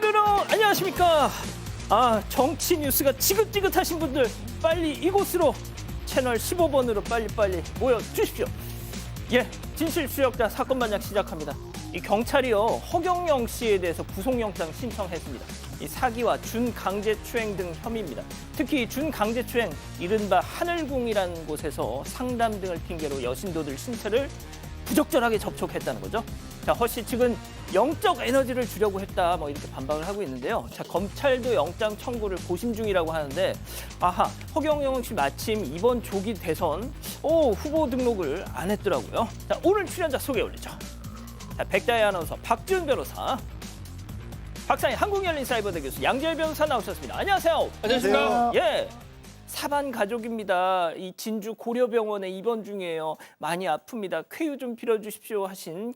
뾰로롱 안녕하십니까. 정치 뉴스가 지긋지긋하신 분들 빨리 이곳으로 채널 15번으로 빨리빨리 모여 주십시오. 예, 진실수역자 사건 만약 시작합니다. 이 경찰이요 허경영 씨에 대해서 구속영장 신청했습니다. 이 사기와 준강제추행 등 혐의입니다. 특히 준강제추행 이른바 하늘궁이라는 곳에서 상담 등을 핑계로 여신도들 신체를 부적절하게 접촉했다는 거죠. 자, 허 씨 측은 영적 에너지를 주려고 했다 이렇게 반박을 하고 있는데요. 자, 검찰도 영장 청구를 고심 중이라고 하는데 허경영 씨 마침 이번 조기 대선 후보 등록을 안 했더라고요. 자, 오늘 출연자 소개 올리죠. 자, 백다혜 아나운서, 박지훈 변호사, 박사님 한국열린사이버대 교수 양재열 변호사 나오셨습니다. 안녕하세요. 안녕하십니까. 예. 사반 가족입니다. 이 진주 고려병원에 입원 중이에요. 많이 아픕니다. 쾌유 좀 빌어주십시오 하신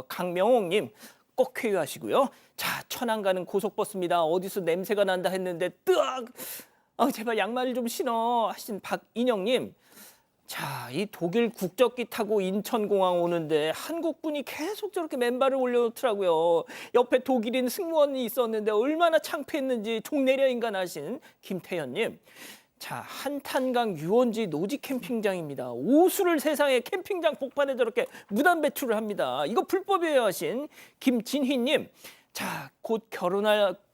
강명옥님 꼭 쾌유하시고요. 자, 천안 가는 고속버스입니다. 어디서 냄새가 난다 했는데 뜨악! 제발 양말 좀 신어 하신 박인영님. 자, 이 독일 국적기 타고 인천공항 오는데 한국분이 계속 저렇게 맨발을 올려놓더라고요. 옆에 독일인 승무원이 있었는데 얼마나 창피했는지 종내려인간 하신 김태현님. 자, 한탄강 유원지 노지 캠핑장입니다. 오수를 세상에 캠핑장 복판에 저렇게 무단 배출을 합니다. 이거 불법이에요 하신 김진희님. 자, 곧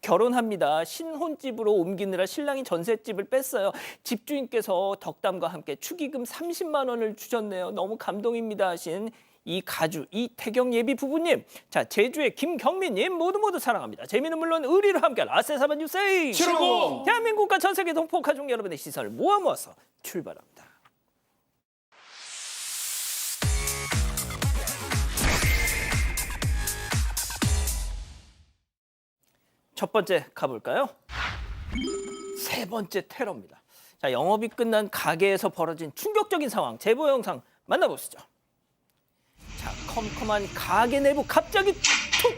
결혼합니다. 신혼집으로 옮기느라 신랑이 전셋집을 뺐어요. 집주인께서 덕담과 함께 축의금 30만 원을 주셨네요. 너무 감동입니다 하신 이가주 이태경 예비 부부님. 자, 제주의 김경민님 모두 사랑합니다. 재미는 물론 의리로 함께할 아세사반 뉴스 750 대한민국과 전 세계 동포 가족 여러분의 시선을 모아서 출발합니다. 첫 번째 가볼까요? 세 번째 테러입니다. 자, 영업이 끝난 가게에서 벌어진 충격적인 상황 제보 영상 만나보시죠. 자, 컴컴한 가게 내부 갑자기 툭!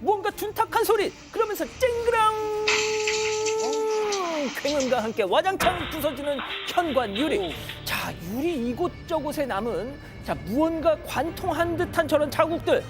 뭔가 둔탁한 소리 그러면서 쨍그랑 쾌음과 함께 와장창 부서지는 현관 유리. 자, 유리 이곳저곳에 남은 무언가 관통한 듯한 저런 자국들.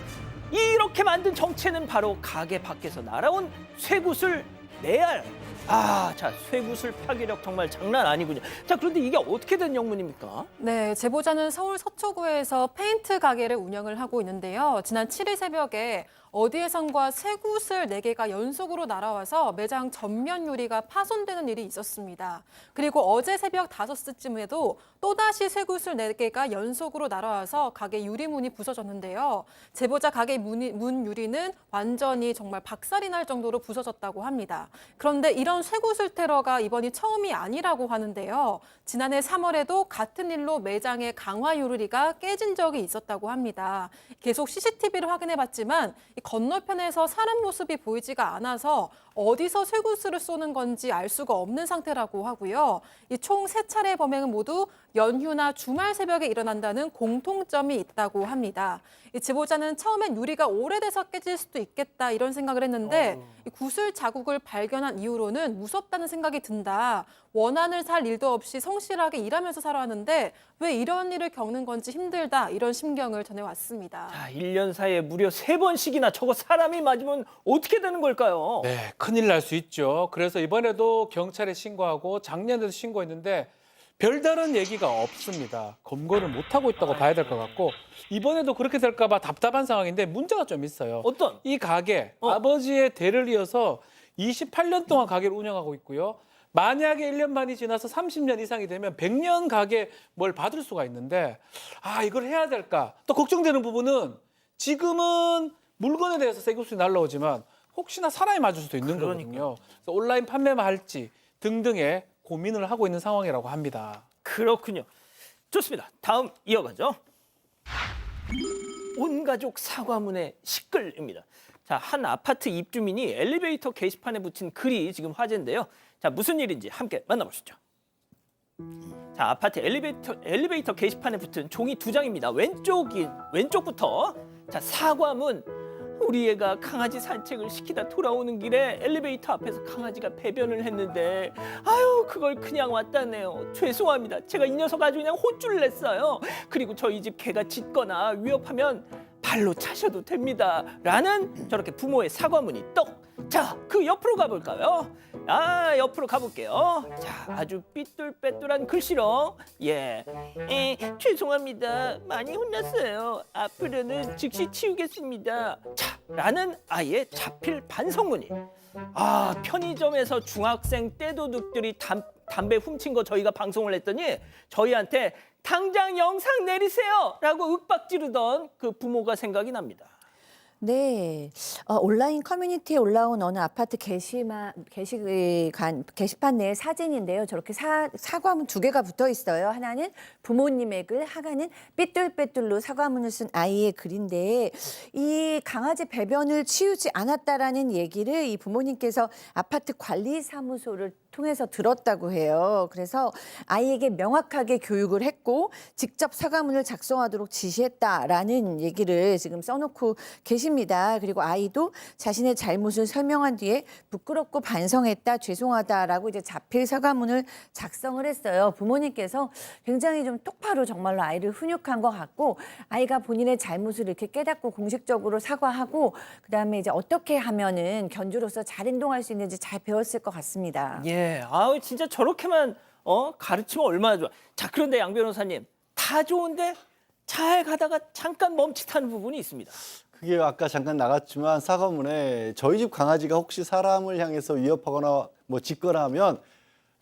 이렇게 만든 정체는 바로 가게 밖에서 날아온 쇠구슬 내알. 자, 쇠구슬 파괴력 정말 장난 아니군요. 자, 그런데 이게 어떻게 된 영문입니까? 네, 제보자는 서울 서초구에서 페인트 가게를 운영을 하고 있는데요. 지난 7일 새벽에 어디에선가 쇠구슬 4개가 연속으로 날아와서 매장 전면 유리가 파손되는 일이 있었습니다. 그리고 어제 새벽 5시쯤에도 또다시 쇠구슬 4개가 연속으로 날아와서 가게 유리문이 부서졌는데요. 제보자 가게 문 유리는 완전히 정말 박살이 날 정도로 부서졌다고 합니다. 그런데 이런 쇠구슬 테러가 이번이 처음이 아니라고 하는데요. 지난해 3월에도 같은 일로 매장의 강화 유리가 깨진 적이 있었다고 합니다. 계속 CCTV를 확인해봤지만 건너편에서 사람 모습이 보이지가 않아서 어디서 쇠구슬을 쏘는 건지 알 수가 없는 상태라고 하고요. 이 총 3차례 범행은 모두 연휴나 주말 새벽에 일어난다는 공통점이 있다고 합니다. 이 제보자는 처음엔 유리가 오래돼서 깨질 수도 있겠다 이런 생각을 했는데 이 구슬 자국을 발견한 이후로는 무섭다는 생각이 든다. 원한을 살 일도 없이 성실하게 일하면서 살아왔는데 왜 이런 일을 겪는 건지 힘들다 이런 심경을 전해왔습니다. 자, 1년 사이에 무려 3번씩이나 저거 사람이 맞으면 어떻게 되는 걸까요? 네, 큰일 날 수 있죠. 그래서 이번에도 경찰에 신고하고 작년에도 신고했는데 별다른 얘기가 없습니다. 검거를 못하고 있다고 봐야 될 것 같고 이번에도 그렇게 될까 봐 답답한 상황인데 문제가 좀 있어요. 어떤? 이 가게 아버지의 대를 이어서 28년 동안 가게를 운영하고 있고요. 만약에 1년 만이 지나서 30년 이상이 되면 100년 가게 뭘 받을 수가 있는데 이걸 해야 될까? 또 걱정되는 부분은 지금은 물건에 대해서 쇠구슬이 날라오지만 혹시나 사람이 맞을 수도 있는 거거든요. 그래서 온라인 판매만 할지 등등의 고민을 하고 있는 상황이라고 합니다. 그렇군요. 좋습니다. 다음 이어가죠. 온 가족 사과문에 시끌입니다. 자, 한 아파트 입주민이 엘리베이터 게시판에 붙인 글이 지금 화제인데요. 자, 무슨 일인지 함께 만나보시죠. 자, 아파트 엘리베이터 게시판에 붙은 종이 2장입니다. 왼쪽부터 자, 사과문. 우리 애가 강아지 산책을 시키다 돌아오는 길에 엘리베이터 앞에서 강아지가 배변을 했는데 그걸 그냥 왔다네요. 죄송합니다. 제가 이 녀석 아주 그냥 혼쭐을 냈어요. 그리고 저희 집 개가 짖거나 위협하면 발로 차셔도 됩니다. 라는 저렇게 부모의 사과문이 떡. 자, 그 옆으로 가볼까요? 옆으로 가볼게요. 자, 아주 삐뚤빼뚤한 글씨로 죄송합니다. 많이 혼났어요. 앞으로는 즉시 치우겠습니다. 자, 라는 아이의 자필 반성문이. 편의점에서 중학생 떼도둑들이 담배 훔친 거 저희가 방송을 했더니 저희한테 당장 영상 내리세요! 라고 윽박 지르던 그 부모가 생각이 납니다. 네, 온라인 커뮤니티에 올라온 어느 아파트 게시판 내의 사진인데요. 저렇게 사과문 2개가 붙어 있어요. 하나는 부모님의 글, 하나는 삐뚤빼뚤로 사과문을 쓴 아이의 글인데 이 강아지 배변을 치우지 않았다라는 얘기를 이 부모님께서 아파트 관리사무소를 통해서 들었다고 해요. 그래서 아이에게 명확하게 교육을 했고 직접 사과문을 작성하도록 지시했다라는 얘기를 지금 써놓고 계십니다. 그리고 아이도 자신의 잘못을 설명한 뒤에 부끄럽고 반성했다, 죄송하다라고 이제 자필 사과문을 작성을 했어요. 부모님께서 굉장히 좀 똑바로 정말로 아이를 훈육한 것 같고 아이가 본인의 잘못을 이렇게 깨닫고 공식적으로 사과하고 그다음에 이제 어떻게 하면은 견주로서 잘 행동할 수 있는지 잘 배웠을 것 같습니다. 진짜 저렇게만 가르치면 얼마나 좋아. 자, 그런데 양 변호사님, 다 좋은데 잘 가다가 잠깐 멈칫하는 부분이 있습니다. 그게 아까 잠깐 나갔지만 사과문에 저희 집 강아지가 혹시 사람을 향해서 위협하거나 뭐 짖거나 하면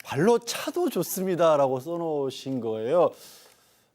발로 차도 좋습니다라고 써놓으신 거예요.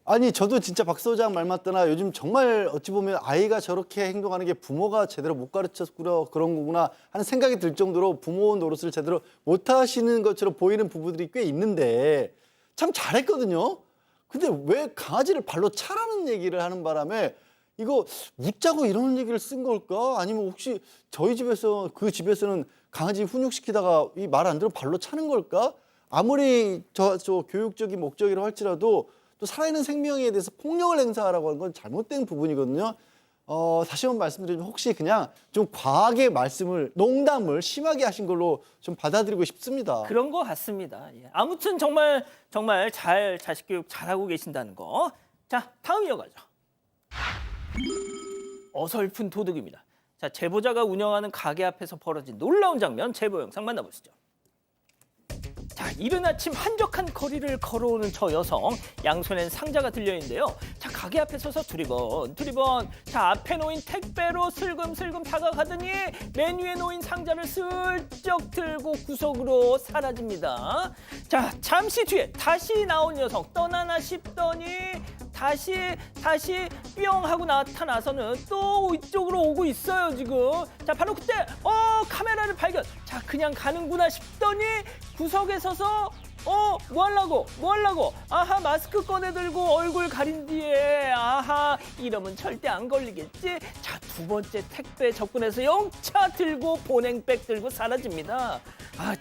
아니 저도 진짜 박 소장 말 맞더나 요즘 정말 어찌 보면 아이가 저렇게 행동하는 게 부모가 제대로 못 가르쳐서 그런 거구나 하는 생각이 들 정도로 부모 노릇을 제대로 못 하시는 것처럼 보이는 부부들이 꽤 있는데 참 잘했거든요. 근데 왜 강아지를 발로 차라는 얘기를 하는 바람에 이거 묻자고 이런 얘기를 쓴 걸까? 아니면 혹시 저희 집에서 그 집에서는 강아지 훈육시키다가 이 말 안 들으면 발로 차는 걸까? 아무리 저 교육적인 목적이라고 할지라도 또 살아있는 생명에 대해서 폭력을 행사하라고 하는 건 잘못된 부분이거든요. 다시 한번 말씀드리면 혹시 그냥 좀 과하게 농담을 심하게 하신 걸로 좀 받아들이고 싶습니다. 그런 것 같습니다. 아무튼 정말 잘 자식 교육 잘하고 계신다는 거. 자, 다음 이어가죠. 어설픈 도둑입니다. 자, 제보자가 운영하는 가게 앞에서 벌어진 놀라운 장면 제보 영상 만나보시죠. 자, 이른 아침 한적한 거리를 걸어오는 저 여성, 양손엔 상자가 들려있는데요. 자, 가게 앞에 서서 두리번 자, 앞에 놓인 택배로 슬금슬금 다가가더니 메뉴에 놓인 상자를 슬쩍 들고 구석으로 사라집니다. 자, 잠시 뒤에 다시 나온 여성, 떠나나 싶더니 다시 뿅 하고 나타나서는 또 이쪽으로 오고 있어요, 지금. 자, 바로 그때 카메라를 발견. 자, 그냥 가는구나 싶더니 구석에 서서 뭐 하려고? 아하, 마스크 꺼내 들고 얼굴 가린 뒤에 아하, 이러면 절대 안 걸리겠지. 자, 2번째 택배 접근해서 영차 들고 보냉백 들고 사라집니다.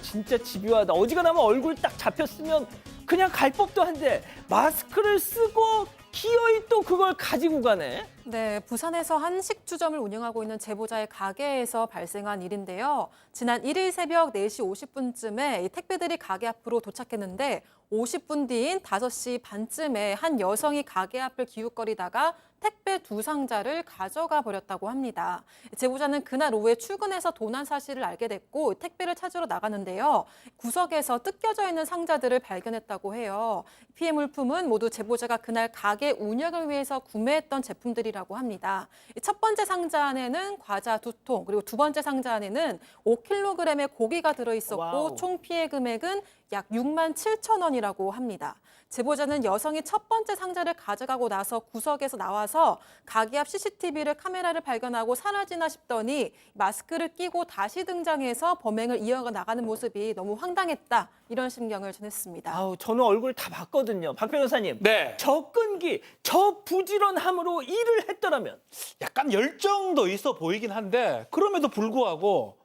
진짜 집요하다. 어지간하면 얼굴 딱 잡혔으면 그냥 갈 법도 한데 마스크를 쓰고 기어이 또 그걸 가지고 가네. 네, 부산에서 한식주점을 운영하고 있는 제보자의 가게에서 발생한 일인데요. 지난 1일 새벽 4시 50분쯤에 이 택배들이 가게 앞으로 도착했는데 50분 뒤인 5시 반쯤에 한 여성이 가게 앞을 기웃거리다가 택배 2상자를 가져가 버렸다고 합니다. 제보자는 그날 오후에 출근해서 도난 사실을 알게 됐고 택배를 찾으러 나가는데요. 구석에서 뜯겨져 있는 상자들을 발견했다고 해요. 피해 물품은 모두 제보자가 그날 가게 운영을 위해서 구매했던 제품들이라고 합니다. 첫 번째 상자 안에는 과자 2통, 그리고 2번째 상자 안에는 5kg의 고기가 들어있었고 와우. 총 피해 금액은 약 6만 7천 원이라고 합니다. 제보자는 여성이 첫 번째 상자를 가져가고 나서 구석에서 나와서 가게 앞 CCTV를 카메라를 발견하고 사라지나 싶더니 마스크를 끼고 다시 등장해서 범행을 이어가 나가는 모습이 너무 황당했다. 이런 심경을 전했습니다. 저는 얼굴 다 봤거든요. 박 변호사님. 네. 저 끈기, 저 부지런함으로 일을 했더라면. 약간 열정도 있어 보이긴 한데 그럼에도 불구하고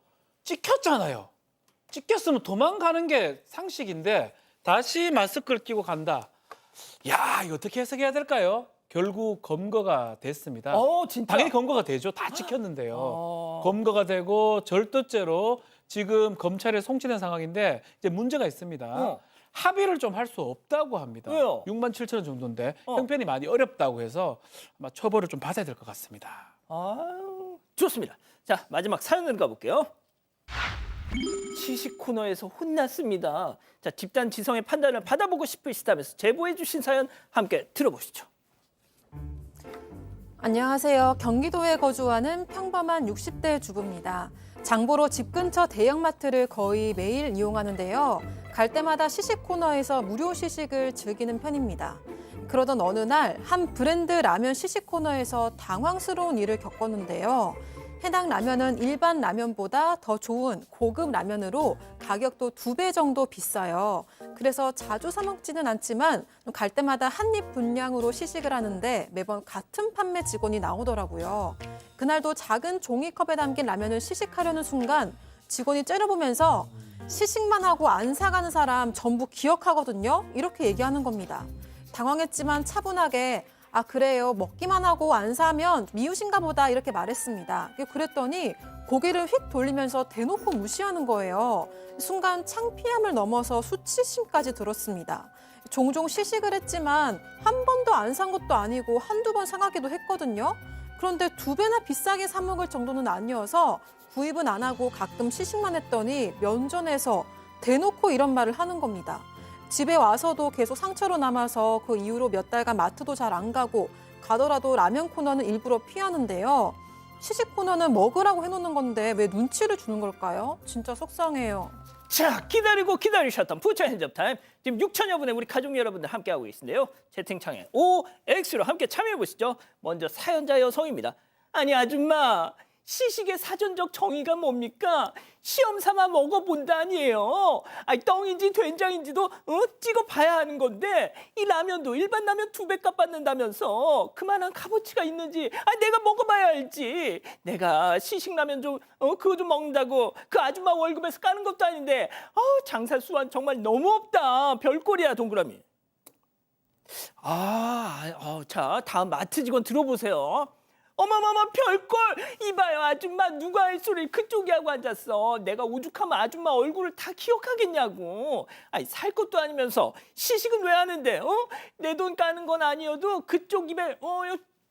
찍혔잖아요. 찍혔으면 도망가는 게 상식인데 다시 마스크를 끼고 간다. 야, 이거 어떻게 해석해야 될까요? 결국 검거가 됐습니다. 진짜. 당연히 검거가 되죠. 다 찍혔는데요. 검거가 되고 절도죄로 지금 검찰에 송치된 상황인데 이제 문제가 있습니다. 합의를 좀 할 수 없다고 합니다. 왜요? 6만 7천 원 정도인데 형편이 많이 어렵다고 해서 아마 처벌을 좀 받아야 될 것 같습니다. 좋습니다. 자, 마지막 사연으로 가볼게요. 시식 코너에서 혼났습니다. 자, 집단 지성의 판단을 받아보고 싶으시다면서 제보해 주신 사연 함께 들어보시죠. 안녕하세요. 경기도에 거주하는 평범한 60대 주부입니다. 장보러 집 근처 대형마트를 거의 매일 이용하는데요. 갈 때마다 시식 코너에서 무료 시식을 즐기는 편입니다. 그러던 어느 날 한 브랜드 라면 시식 코너에서 당황스러운 일을 겪었는데요. 해당 라면은 일반 라면보다 더 좋은 고급 라면으로 가격도 2배 정도 비싸요. 그래서 자주 사 먹지는 않지만 갈 때마다 한 입 분량으로 시식을 하는데 매번 같은 판매 직원이 나오더라고요. 그날도 작은 종이컵에 담긴 라면을 시식하려는 순간 직원이 째려보면서 시식만 하고 안 사가는 사람 전부 기억하거든요. 이렇게 얘기하는 겁니다. 당황했지만 차분하게 아 그래요 먹기만 하고 안 사면 미우신가 보다 이렇게 말했습니다. 그랬더니 고개를 휙 돌리면서 대놓고 무시하는 거예요. 순간 창피함을 넘어서 수치심까지 들었습니다. 종종 시식을 했지만 한 번도 안 산 것도 아니고 한두 번 사가기도 했거든요. 그런데 2배나 비싸게 사 먹을 정도는 아니어서 구입은 안 하고 가끔 시식만 했더니 면전에서 대놓고 이런 말을 하는 겁니다. 집에 와서도 계속 상처로 남아서 그 이후로 몇 달간 마트도 잘 안 가고 가더라도 라면 코너는 일부러 피하는데요. 시식 코너는 먹으라고 해놓는 건데 왜 눈치를 주는 걸까요? 진짜 속상해요. 자, 기다리고 기다리셨던 부처 핸즈업 타임. 지금 6천여 분의 우리 가족 여러분들 함께하고 계신데요. 채팅창에 OX로 함께 참여해보시죠. 먼저 사연자 여성입니다. 아니 아줌마, 시식의 사전적 정의가 뭡니까? 시험 삼아 먹어본다니에요. 아니 똥인지 된장인지도 찍어봐야 하는 건데 이 라면도 일반 라면 2배 값 받는다면서 그만한 값어치가 있는지 내가 먹어봐야 알지. 내가 시식 라면 좀 그거 좀 먹는다고 그 아줌마 월급에서 까는 것도 아닌데 장사 수완 정말 너무 없다. 별꼴이야 동그라미. 자 다음 마트 직원 들어보세요. 어머머머 별꼴 이봐요 아줌마 누가 할 소리를 그쪽이 하고 앉았어. 내가 오죽하면 아줌마 얼굴을 다 기억하겠냐고. 아니 살 것도 아니면서 시식은 왜 하는데 내 돈 까는 건 아니어도 그쪽 입에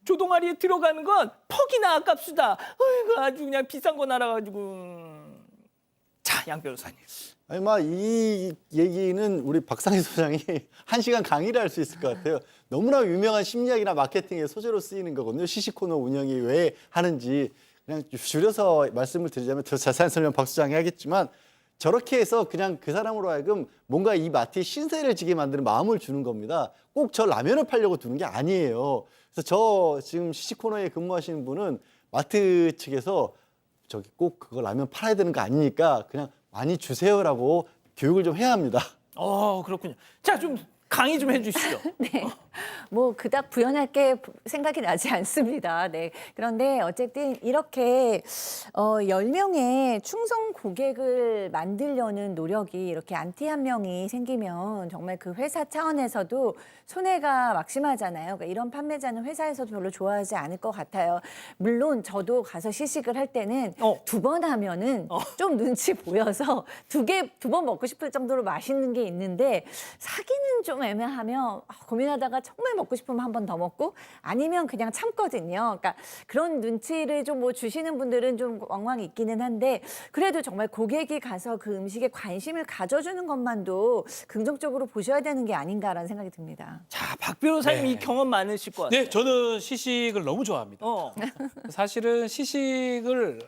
조동아리에 들어가는 건 퍽이나 아깝수다. 어이구 아주 그냥 비싼 거 날아가지고. 자 양 변호사님. 아니 이 얘기는 우리 박상희 소장이 1시간 강의를 할 수 있을 것 같아요. 너무나 유명한 심리학이나 마케팅의 소재로 쓰이는 거거든요. 시식 코너 운영이 왜 하는지 그냥 줄여서 말씀을 드리자면 더 자세한 설명 박 소장이 하겠지만 저렇게 해서 그냥 그 사람으로 하여금 뭔가 이 마트에 신세를 지게 만드는 마음을 주는 겁니다. 꼭 저 라면을 팔려고 두는 게 아니에요. 그래서 저 지금 시식 코너에 근무하시는 분은 마트 측에서 저기 꼭 그거 라면 팔아야 되는 거 아니니까 그냥 많이 주세요라고 교육을 좀 해야 합니다. 그렇군요. 자 좀 강의 좀 해주시죠. 네. 뭐 그닥 부연할 게 생각이 나지 않습니다. 네. 그런데 어쨌든 이렇게 10명의 충성 고객을 만들려는 노력이 이렇게 안티 한 명이 생기면 정말 그 회사 차원에서도 손해가 막심하잖아요. 그러니까 이런 판매자는 회사에서도 별로 좋아하지 않을 것 같아요. 물론 저도 가서 시식을 할 때는 2번 하면은 좀 눈치 보여서 두 번 먹고 싶을 정도로 맛있는 게 있는데 사기는 좀 애매하면 고민하다가 정말 먹고 싶으면 한 번 더 먹고 아니면 그냥 참거든요. 그러니까 그런 눈치를 좀 뭐 주시는 분들은 좀 왕왕 있기는 한데 그래도 정말 고객이 가서 그 음식에 관심을 가져주는 것만도 긍정적으로 보셔야 되는 게 아닌가라는 생각이 듭니다. 자, 박 변호사님 네. 이 경험 많으실 것 같아요. 네, 저는 시식을 너무 좋아합니다. 사실은 시식을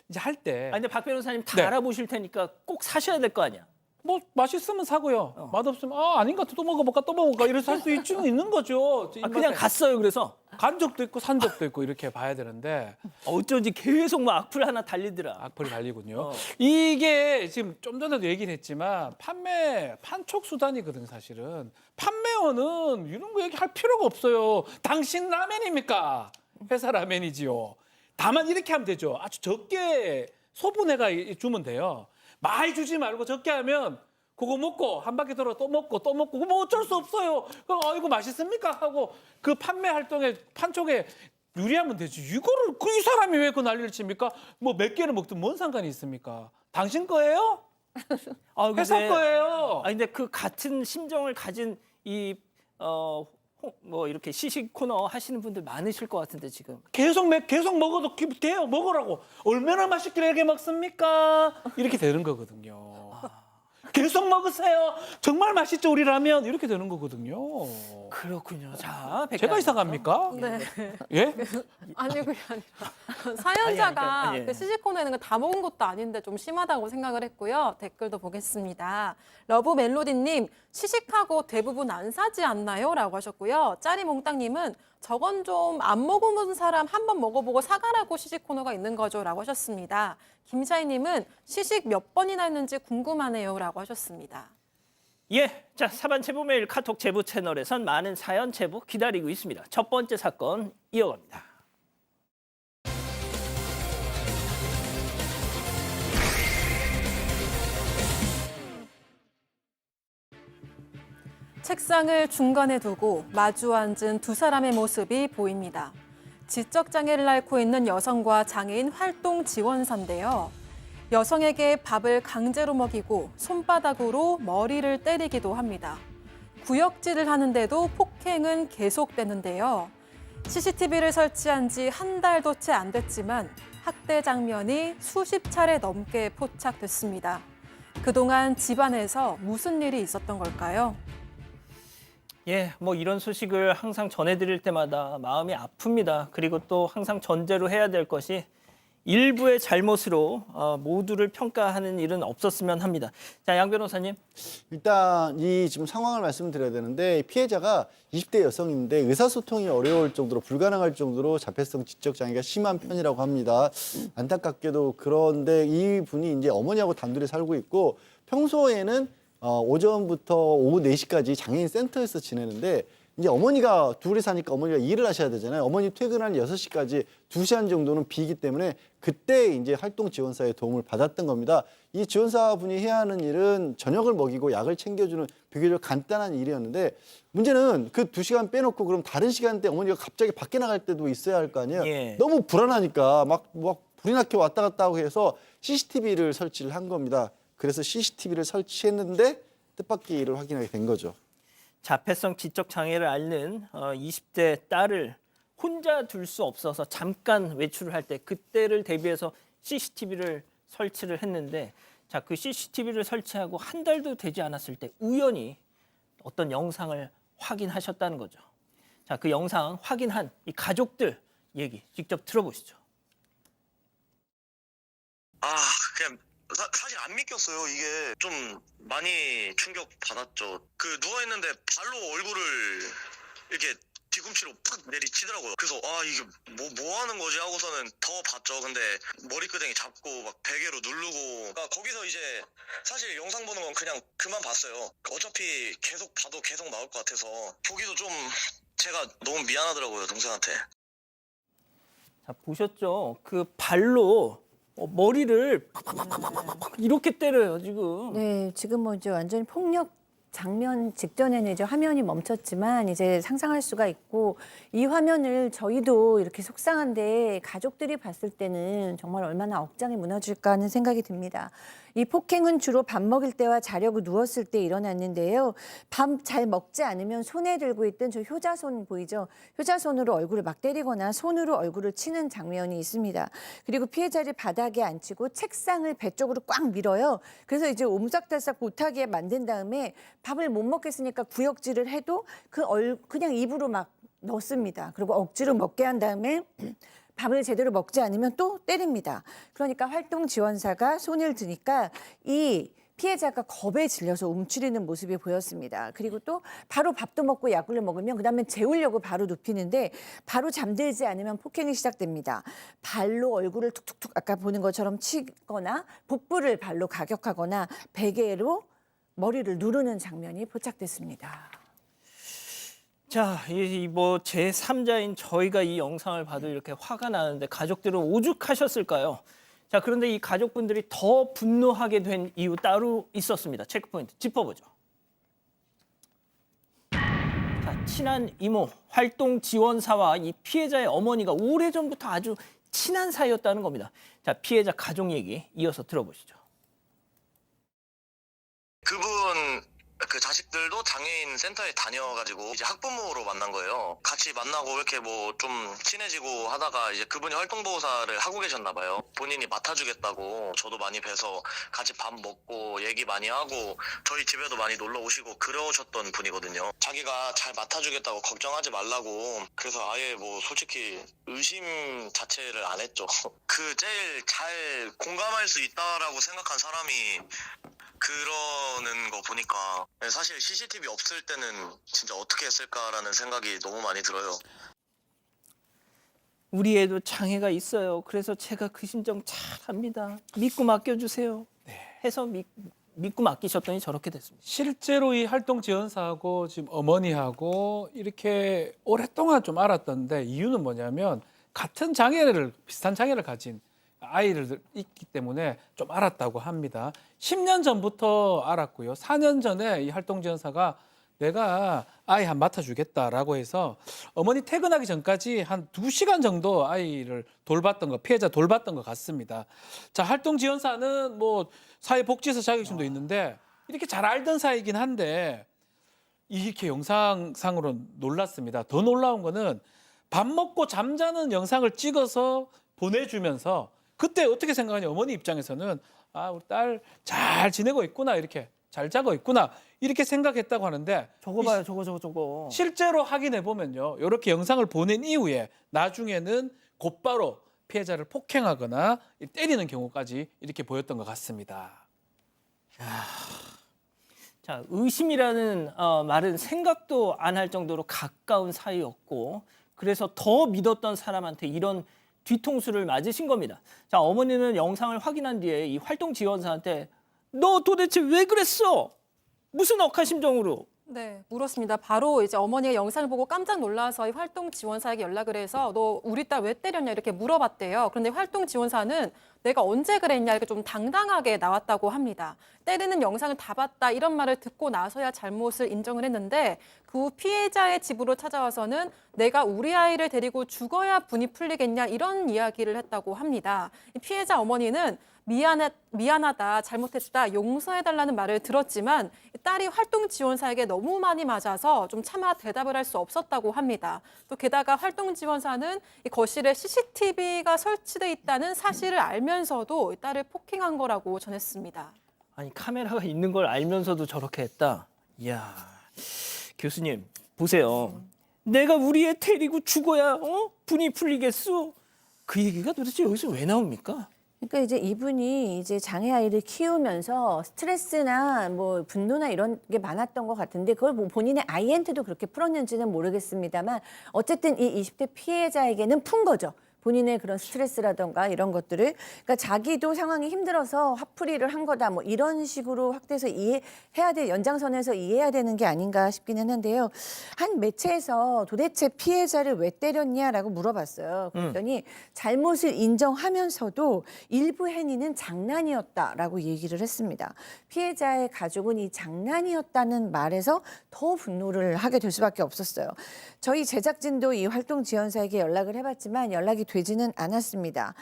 이제 할 때 근데 박 변호사님 다 네. 알아보실 테니까 꼭 사셔야 될 거 아니야. 뭐 맛있으면 사고요. 맛없으면 아닌 것 같아 또 먹어볼까 이래서 살 수 있는 거죠. 그냥 갔어요. 그래서 간 적도 있고 산 적도 있고 이렇게 봐야 되는데 어쩐지 계속 뭐 악플 하나 달리더라. 악플이 달리군요. 어. 이게 지금 좀 전에도 얘기를 했지만 판촉 수단이거든요. 사실은 판매원은 이런 거 얘기할 필요가 없어요. 당신 라면입니까? 회사 라면이지요. 다만 이렇게 하면 되죠. 아주 적게 소분해가 주면 돼요. 많이 주지 말고 적게 하면 그거 먹고 한 바퀴 돌아 또 먹고 뭐 어쩔 수 없어요. 이거 맛있습니까? 하고 그 판매 활동에 판촉에 유리하면 되지. 이거를 이 사람이 왜 그 난리를 칩니까? 뭐 몇 개를 먹든 뭔 상관이 있습니까? 당신 거예요? 회사 거예요. 근데 그 같은 심정을 가진 이 뭐 이렇게 시식 코너 하시는 분들 많으실 것 같은데 지금. 계속 먹어도 돼요. 먹으라고. 얼마나 맛있게 이렇게 먹습니까? 이렇게 되는 거거든요. 계속 먹으세요. 정말 맛있죠 우리 라면 이렇게 되는 거거든요. 그렇군요. 자, 제가 이상합니까? 네. 예? 아니 그게 아니라 사연자가 아니, 그 시식 코너에는 다 먹은 것도 아닌데 좀 심하다고 생각을 했고요. 댓글도 보겠습니다. 러브 멜로디님 시식하고 대부분 안 사지 않나요? 라고 하셨고요. 짜리몽땅님은 저건 좀 안 먹어본 사람 한 번 먹어보고 사가라고 시식 코너가 있는 거죠? 라고 하셨습니다. 김샤이님은 시식 몇 번이나 했는지 궁금하네요. 라고 하셨습니다. 예, 자 사반 제보 메일 카톡 제보 채널에선 많은 사연 제보 기다리고 있습니다. 첫 번째 사건 이어갑니다. 책상을 중간에 두고 마주 앉은 두 사람의 모습이 보입니다. 지적장애를 앓고 있는 여성과 장애인 활동 지원사인데요. 여성에게 밥을 강제로 먹이고 손바닥으로 머리를 때리기도 합니다. 구역질을 하는데도 폭행은 계속되는데요. CCTV를 설치한 지 한 달도 채 안 됐지만 학대 장면이 수십 차례 넘게 포착됐습니다. 그동안 집안에서 무슨 일이 있었던 걸까요? 예, 뭐 이런 소식을 항상 전해드릴 때마다 마음이 아픕니다. 그리고 또 항상 전제로 해야 될 것이 일부의 잘못으로 모두를 평가하는 일은 없었으면 합니다. 자, 양 변호사님. 일단 이 지금 상황을 말씀드려야 되는데 피해자가 20대 여성인데 의사소통이 어려울 정도로 불가능할 정도로 자폐성 지적 장애가 심한 편이라고 합니다. 안타깝게도 그런데 이 분이 이제 어머니하고 단둘이 살고 있고 평소에는 오전부터 오후 4시까지 장애인 센터에서 지내는데 이제 어머니가 둘이 사니까 어머니가 일을 하셔야 되잖아요. 어머니 퇴근한 6시까지 2시간 정도는 비기 때문에 그때 이제 활동 지원사의 도움을 받았던 겁니다. 이 지원사분이 해야 하는 일은 저녁을 먹이고 약을 챙겨주는 비교적 간단한 일이었는데 문제는 그 2시간 빼놓고 그럼 다른 시간대 어머니가 갑자기 밖에 나갈 때도 있어야 할 거 아니에요. 예. 너무 불안하니까 막 불이 나게 왔다 갔다 하고 해서 CCTV를 설치를 한 겁니다. 그래서 CCTV를 설치했는데 뜻밖의 일을 확인하게 된 거죠. 자폐성 지적 장애를 앓는 20대 딸을 혼자 둘 수 없어서 잠깐 외출을 할 때 그때를 대비해서 CCTV를 설치를 했는데 자, 그 CCTV를 설치하고 한 달도 되지 않았을 때 우연히 어떤 영상을 확인하셨다는 거죠. 자, 그 영상 확인한 이 가족들 얘기 직접 들어보시죠. 그냥 사실 안 믿겼어요. 이게 좀 많이 충격 받았죠. 그 누워있는데 발로 얼굴을 이렇게 뒤꿈치로 팍 내리치더라고요. 그래서 이게 뭐 하는 거지 하고서는 더 봤죠. 근데 머리끄댕이 잡고 막 베개로 누르고 거기서 이제 사실 영상 보는 건 그냥 그만 봤어요. 어차피 계속 봐도 계속 나올 것 같아서 보기도 좀 제가 너무 미안하더라고요, 동생한테. 자, 보셨죠? 그 발로 머리를 팍팍팍팍팍 이렇게 때려요, 지금. 네, 지금 뭐 이제 완전히 폭력 장면 직전에는 이제 화면이 멈췄지만 이제 상상할 수가 있고 이 화면을 저희도 이렇게 속상한데 가족들이 봤을 때는 정말 얼마나 억장이 무너질까 하는 생각이 듭니다. 이 폭행은 주로 밥 먹일 때와 자려고 누웠을 때 일어났는데요. 밥 잘 먹지 않으면 손에 들고 있던 저 효자손 보이죠? 효자손으로 얼굴을 막 때리거나 손으로 얼굴을 치는 장면이 있습니다. 그리고 피해자를 바닥에 앉히고 책상을 배 쪽으로 꽉 밀어요. 그래서 이제 옴싹달싹 못하게 만든 다음에 밥을 못 먹겠으니까 구역질을 해도 그냥 입으로 막 넣습니다. 그리고 억지로 먹게 한 다음에 밥을 제대로 먹지 않으면 또 때립니다. 그러니까 활동 지원사가 손을 드니까 이 피해자가 겁에 질려서 움츠리는 모습이 보였습니다. 그리고 또 바로 밥도 먹고 약을 먹으면 그다음에 재우려고 바로 눕히는데 바로 잠들지 않으면 폭행이 시작됩니다. 발로 얼굴을 툭툭툭 아까 보는 것처럼 치거나 복부를 발로 가격하거나 베개로 머리를 누르는 장면이 포착됐습니다. 자, 뭐 제3자인 저희가 이 영상을 봐도 이렇게 화가 나는데 가족들은 오죽하셨을까요? 자, 그런데 이 가족분들이 더 분노하게 된 이유 따로 있었습니다. 체크포인트 짚어보죠. 자, 친한 이모, 활동 지원사와 이 피해자의 어머니가 오래전부터 아주 친한 사이였다는 겁니다. 자, 피해자 가족 얘기 이어서 들어보시죠. 그분 그 자식들도 장애인 센터에 다녀가지고 이제 학부모로 만난 거예요. 같이 만나고 이렇게 뭐 좀 친해지고 하다가 이제 그분이 활동보호사를 하고 계셨나 봐요. 본인이 맡아주겠다고 저도 많이 뵈서 같이 밥 먹고 얘기 많이 하고 저희 집에도 많이 놀러 오시고 그러셨던 분이거든요. 자기가 잘 맡아주겠다고 걱정하지 말라고. 그래서 아예 뭐 솔직히 의심 자체를 안 했죠. 그 제일 잘 공감할 수 있다라고 생각한 사람이 그러는 거 보니까 사실 CCTV 없을 때는 진짜 어떻게 했을까라는 생각이 너무 많이 들어요. 우리 애도 장애가 있어요. 그래서 제가 그 심정 잘 압니다. 믿고 맡겨주세요. 해서 믿고 맡기셨더니 저렇게 됐습니다. 실제로 이 활동 지원사하고 지금 어머니하고 이렇게 오랫동안 좀 알았던데 이유는 뭐냐면 같은 장애를 비슷한 장애를 가진 아이를 있기 때문에 좀 알았다고 합니다. 10년 전부터 알았고요. 4년 전에 이 활동 지원사가 내가 아이 한 맡아주겠다라고 해서 어머니 퇴근하기 전까지 한 2시간 정도 아이를 돌봤던 거, 피해자 돌봤던 것 같습니다. 자, 활동 지원사는 뭐 사회복지사 자격증도 있는데 이렇게 잘 알던 사이긴 한데 이렇게 영상상으로 놀랐습니다. 더 놀라운 거는 밥 먹고 잠자는 영상을 찍어서 보내주면서 그때 어떻게 생각하냐, 어머니 입장에서는 아, 우리 딸 잘 지내고 있구나, 이렇게 잘 자고 있구나 이렇게 생각했다고 하는데 저거 봐요. 저거. 실제로 확인해 보면요, 이렇게 영상을 보낸 이후에 나중에는 곧바로 피해자를 폭행하거나 때리는 경우까지 이렇게 보였던 것 같습니다. 자, 의심이라는 말은 생각도 안 할 정도로 가까운 사이였고 그래서 더 믿었던 사람한테 이런 뒤통수를 맞으신 겁니다. 자, 어머니는 영상을 확인한 뒤에 이 활동 지원사한테 너 도대체 왜 그랬어? 무슨 억한 심정으로? 네, 물었습니다. 바로 이제 어머니가 영상을 보고 깜짝 놀라서 이 활동 지원사에게 연락을 해서 너 우리 딸 왜 때렸냐 이렇게 물어봤대요. 그런데 활동 지원사는 내가 언제 그랬냐 이렇게 좀 당당하게 나왔다고 합니다. 때리는 영상을 다 봤다 이런 말을 듣고 나서야 잘못을 인정을 했는데 그 후 피해자의 집으로 찾아와서는 내가 우리 아이를 데리고 죽어야 분이 풀리겠냐 이런 이야기를 했다고 합니다. 이 피해자 어머니는 미안하다, 잘못했다, 용서해달라는 말을 들었지만 딸이 활동 지원사에게 너무 많이 맞아서 좀 차마 대답을 할 수 없었다고 합니다. 또 게다가 활동 지원사는 이 거실에 CCTV가 설치돼 있다는 사실을 알면서도 딸을 폭행한 거라고 전했습니다. 아니, 카메라가 있는 걸 알면서도 저렇게 했다. 이야, 교수님 보세요. 내가 우리 애 데리고 죽어야 분이 풀리겠소? 그 얘기가 도대체 여기서 왜 나옵니까? 그러니까 이제 이분이 이제 장애 아이를 키우면서 스트레스나 뭐 분노나 이런 게 많았던 것 같은데 그걸 뭐 본인의 아이한테도 그렇게 풀었는지는 모르겠습니다만 어쨌든 이 20대 피해자에게는 푼 거죠. 본인의 그런 스트레스라던가 이런 것들을. 그러니까 자기도 상황이 힘들어서 화풀이를 한 거다. 뭐 이런 식으로 확대해서 이해해야 될 연장선에서 이해해야 되는 게 아닌가 싶기는 한데요. 한 매체에서 도대체 피해자를 왜 때렸냐라고 물어봤어요. 그랬더니 잘못을 인정하면서도 일부 행위는 장난이었다라고 얘기를 했습니다. 피해자의 가족은 이 장난이었다는 말에서 더 분노를 하게 될 수밖에 없었어요. 저희 제작진도 이 활동 지원사에게 연락을 해봤지만 연락이 되지는 않았습니다.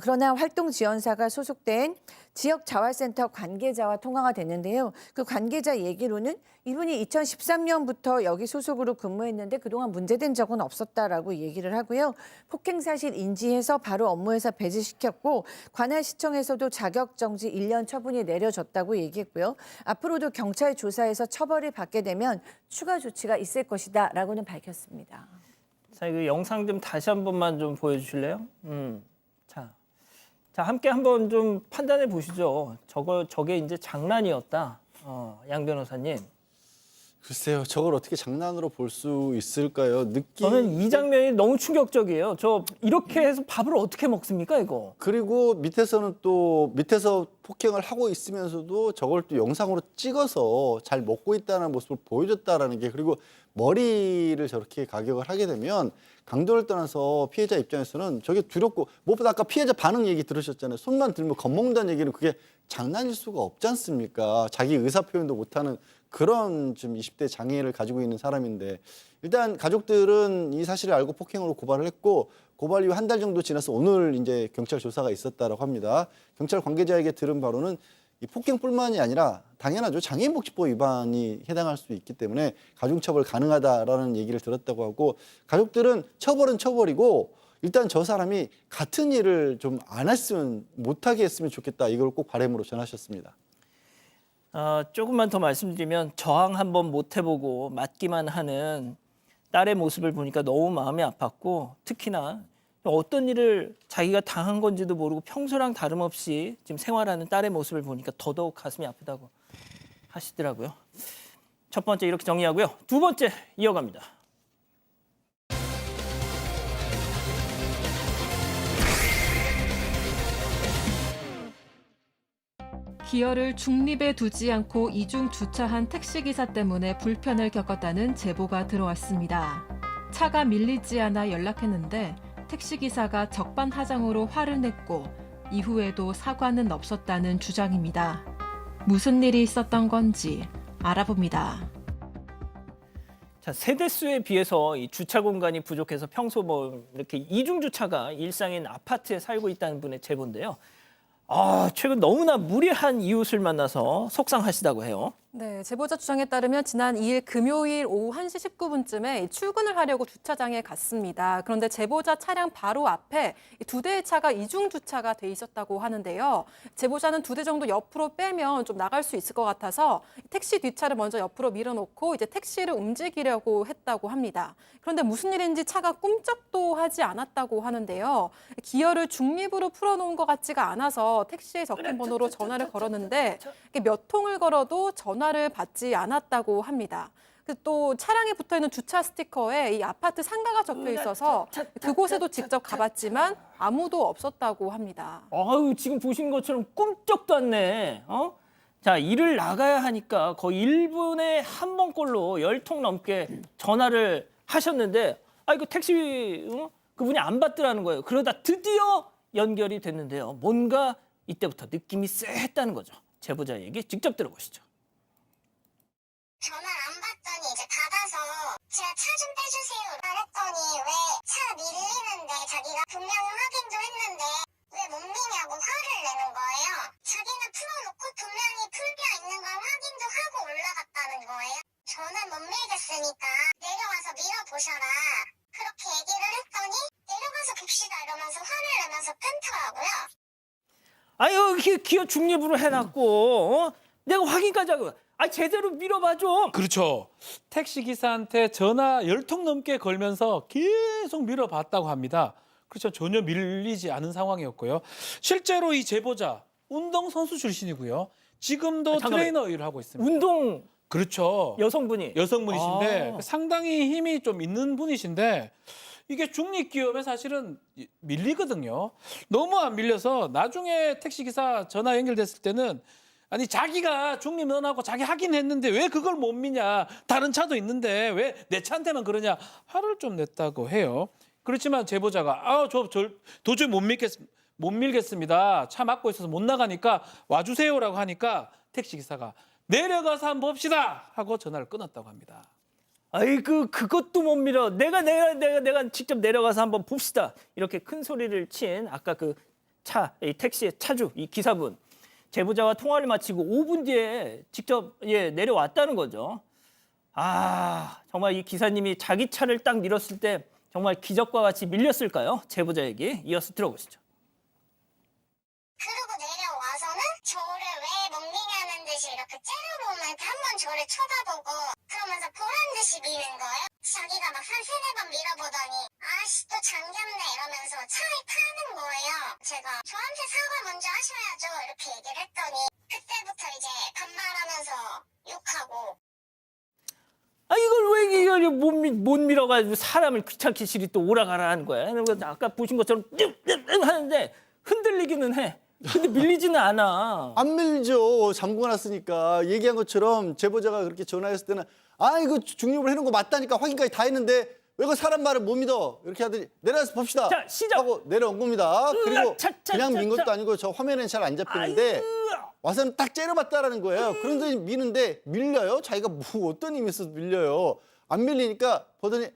그러나 활동 지원사가 소속된 지역 자활센터 관계자와 통화가 됐는데요. 그 관계자 얘기로는 이분이 2013년부터 여기 소속으로 근무했는데 그동안 문제된 적은 없었다라고 얘기를 하고요. 폭행 사실 인지해서 바로 업무에서 배제시켰고 관할 시청에서도 자격정지 1년 처분이 내려졌다고 얘기했고요. 앞으로도 경찰 조사에서 처벌을 받게 되면 추가 조치가 있을 것이다라고는 밝혔습니다. 자, 이거 영상 좀 다시 한 번만 좀 보여주실래요? 자, 함께 한번 좀 판단해 보시죠. 저게 이제 장난이었다. 양 변호사님. 글쎄요, 저걸 어떻게 장난으로 볼 수 있을까요? 저는 이 장면이 너무 충격적이에요. 저 이렇게 해서 밥을 어떻게 먹습니까, 이거? 그리고 밑에서 폭행을 하고 있으면서도 저걸 또 영상으로 찍어서 잘 먹고 있다는 모습을 보여줬다라는 게, 그리고 머리를 저렇게 가격을 하게 되면 강도를 떠나서 피해자 입장에서는 저게 두렵고, 무엇보다 아까 피해자 반응 얘기 들으셨잖아요. 손만 들면 겁먹는다는 얘기는 그게 장난일 수가 없지 않습니까? 자기 의사 표현도 못하는 그런 지금 20대 장애를 가지고 있는 사람인데, 일단 가족들은 이 사실을 알고 폭행으로 고발을 했고, 고발 이후 한 달 정도 지나서 오늘 이제 경찰 조사가 있었다라고 합니다. 경찰 관계자에게 들은 바로는 이 폭행뿐만이 아니라 당연하죠. 장애인복지법 위반이 해당할 수 있기 때문에 가중처벌 가능하다라는 얘기를 들었다고 하고 가족들은 처벌은 처벌이고 일단 저 사람이 같은 일을 좀 안 했으면 못하게 했으면 좋겠다. 이걸 꼭 바람으로 전하셨습니다. 조금만 더 말씀드리면 저항 한번 못 해보고 맞기만 하는 딸의 모습을 보니까 너무 마음이 아팠고 특히나 어떤 일을 자기가 당한 건지도 모르고 평소랑 다름없이 지금 생활하는 딸의 모습을 보니까 더더욱 가슴이 아프다고 하시더라고요. 첫 번째 이렇게 정리하고요. 두 번째 이어갑니다. 기어를 중립에 두지 않고 이중 주차한 택시기사 때문에 불편을 겪었다는 제보가 들어왔습니다. 차가 밀리지 않아 연락했는데 택시기사가 적반하장으로 화를 냈고 이후에도 사과는 없었다는 주장입니다. 무슨 일이 있었던 건지 알아봅니다. 자, 세대수에 비해서 이 주차 공간이 부족해서 평소 뭐 이렇게 이중 주차가 일상인 아파트에 살고 있다는 분의 제보인데요. 최근 너무나 무례한 이웃을 만나서 속상하시다고 해요. 네, 제보자 주장에 따르면 지난 2일 금요일 오후 1시 19분쯤에 출근을 하려고 주차장에 갔습니다. 그런데 제보자 차량 바로 앞에 두 대의 차가 이중 주차가 돼 있었다고 하는데요. 제보자는 두 대 정도 옆으로 빼면 좀 나갈 수 있을 것 같아서 택시 뒷차를 먼저 옆으로 밀어놓고 이제 택시를 움직이려고 했다고 합니다. 그런데 무슨 일인지 차가 꼼짝도 하지 않았다고 하는데요. 기어를 중립으로 풀어놓은 것 같지가 않아서 택시에 적힌 번호로 전화를 걸었는데 몇 통을 걸어도 전화를 받지 않았다고 합니다. 또 차량에 붙어있는 주차 스티커에 이 아파트 상가가 적혀 있어서 그곳에도 직접 가봤지만 아무도 없었다고 합니다. 지금 보시는 것처럼 꿈쩍도 안 내. 자, 일을 나가야 하니까 거의 1분에 한 번꼴로 10통 넘게 전화를 하셨는데 이거 택시 그분이 안 받더라는 거예요. 그러다 드디어 연결이 됐는데요. 뭔가 이때부터 느낌이 쎄했다는 거죠. 제보자 얘기 직접 들어보시죠. 전화를 안 받더니 이제 받아서 제가 차 좀 빼주세요 말했더니 왜 차 밀리는데 자기가 분명히 확인도 했는데 왜 못 미냐고 화를 내는 거예요. 자기는 풀어놓고 분명히 풀려 있는 걸 확인도 하고 올라갔다는 거예요. 저는 못 밀겠으니까 내려와서 밀어보셔라 그렇게 얘기를 했더니 내려가서 봅시다 이러면서 화를 내면서 끊더라고요. 기어 중립으로 해놨고 내가 확인까지 하고 제대로 밀어봐 좀. 그렇죠. 택시기사한테 전화 10통 넘게 걸면서 계속 밀어봤다고 합니다. 그렇죠. 전혀 밀리지 않은 상황이었고요. 실제로 이 제보자 운동선수 출신이고요. 지금도 트레이너 일을 하고 있습니다. 운동 그렇죠. 여성분이신데 상당히 힘이 좀 있는 분이신데 이게 중립기업에 사실은 밀리거든요. 너무 안 밀려서 나중에 택시기사 전화 연결됐을 때는 아니 자기가 중립 면허하고 자기 하긴 했는데 왜 그걸 못 미냐. 다른 차도 있는데 왜 내 차한테만 그러냐. 화를 좀 냈다고 해요. 그렇지만 제보자가 저 도저히 못 밀겠습니다. 차 막고 있어서 못 나가니까 와주세요라고 하니까 택시기사가 내려가서 한번 봅시다 하고 전화를 끊었다고 합니다. 그것도 못 밀어. 내가 직접 내려가서 한번 봅시다. 이렇게 큰 소리를 친 아까 그 이 택시의 차주, 이 기사분. 제보자와 통화를 마치고 5분 뒤에 직접 내려왔다는 거죠. 정말 이 기사님이 자기 차를 딱 밀었을 때 정말 기적과 같이 밀렸을까요? 제보자 얘기 이어서 들어보시죠. 그러고 내려와서는 저를 왜 못 미냐는 듯이 이렇게 째려보면 한 번 저를 쳐다보고 그러면서 보란 듯이 미는 거예요. 자기가 막 한 3-4번 밀어보더니 아씨 또 잠겼네 이러면서 차에 타는 거예요. 제가 저한테 사과 먼저 하셔야죠 이렇게 얘기를 했더니 그때부터 이제 반말하면서 욕하고 이걸 왜 못 밀어가지고 사람을 귀찮게 시리 또 오라가라 하는 거야. 아까 보신 것처럼 하는데 흔들리기는 해. 근데 밀리지는 않아. 안 밀죠. 잠궈놨으니까. 얘기한 것처럼 제보자가 그렇게 전화했을 때는 이거 중립을 해놓은 거 맞다니까 확인까지 다 했는데 왜 그 사람 말을 못 믿어? 이렇게 하더니 내려가서 봅시다. 자, 시작. 하고 내려온 겁니다. 그리고 그냥 민 것도 차. 아니고 저 화면에는 잘 안 잡히는데 와서는 딱 째려봤다라는 거예요. 그런데 미는데 밀려요? 자기가 뭐 어떤 힘이 있어서 밀려요? 안 밀리니까 보더니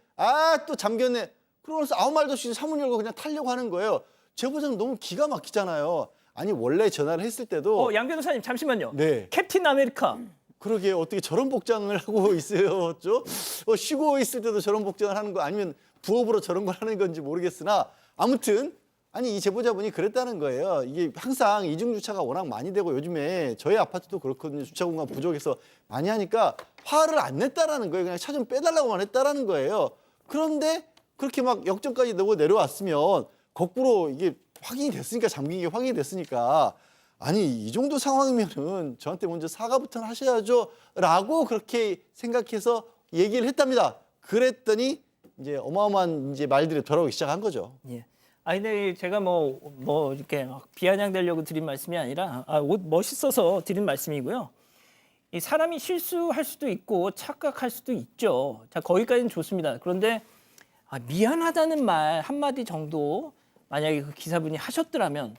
또 잠겼네. 그러면서 아무 말도 없이 창문 열고 그냥 타려고 하는 거예요. 제보자는 너무 기가 막히잖아요. 아니 원래 전화를 했을 때도 양 변호사님 잠시만요. 네. 캡틴 아메리카. 그러게 어떻게 저런 복장을 하고 있어요, 쉬고 있을 때도 저런 복장을 하는 거 아니면 부업으로 저런 걸 하는 건지 모르겠으나 아무튼 아니 이 제보자분이 그랬다는 거예요. 이게 항상 이중 주차가 워낙 많이 되고 요즘에 저희 아파트도 그렇거든요. 주차 공간 부족해서 많이 하니까 화를 안 냈다라는 거예요. 그냥 차 좀 빼달라고만 했다라는 거예요. 그런데 그렇게 막 역전까지 내고 내려왔으면 거꾸로 이게 확인이 됐으니까 잠긴 게 확인이 됐으니까 아니 이 정도 상황이면은 저한테 먼저 사과부터 하셔야죠라고 그렇게 생각해서 얘기를 했답니다. 그랬더니 이제 어마어마한 이제 말들이 돌아오기 시작한 거죠. 예. 아니, 근데 제가 뭐 이렇게 막 비아냥되려고 드린 말씀이 아니라 옷 멋있어서 드린 말씀이고요. 이 사람이 실수할 수도 있고 착각할 수도 있죠. 자, 거기까지는 좋습니다. 그런데 미안하다는 말 한마디 정도 만약에 그 기사분이 하셨더라면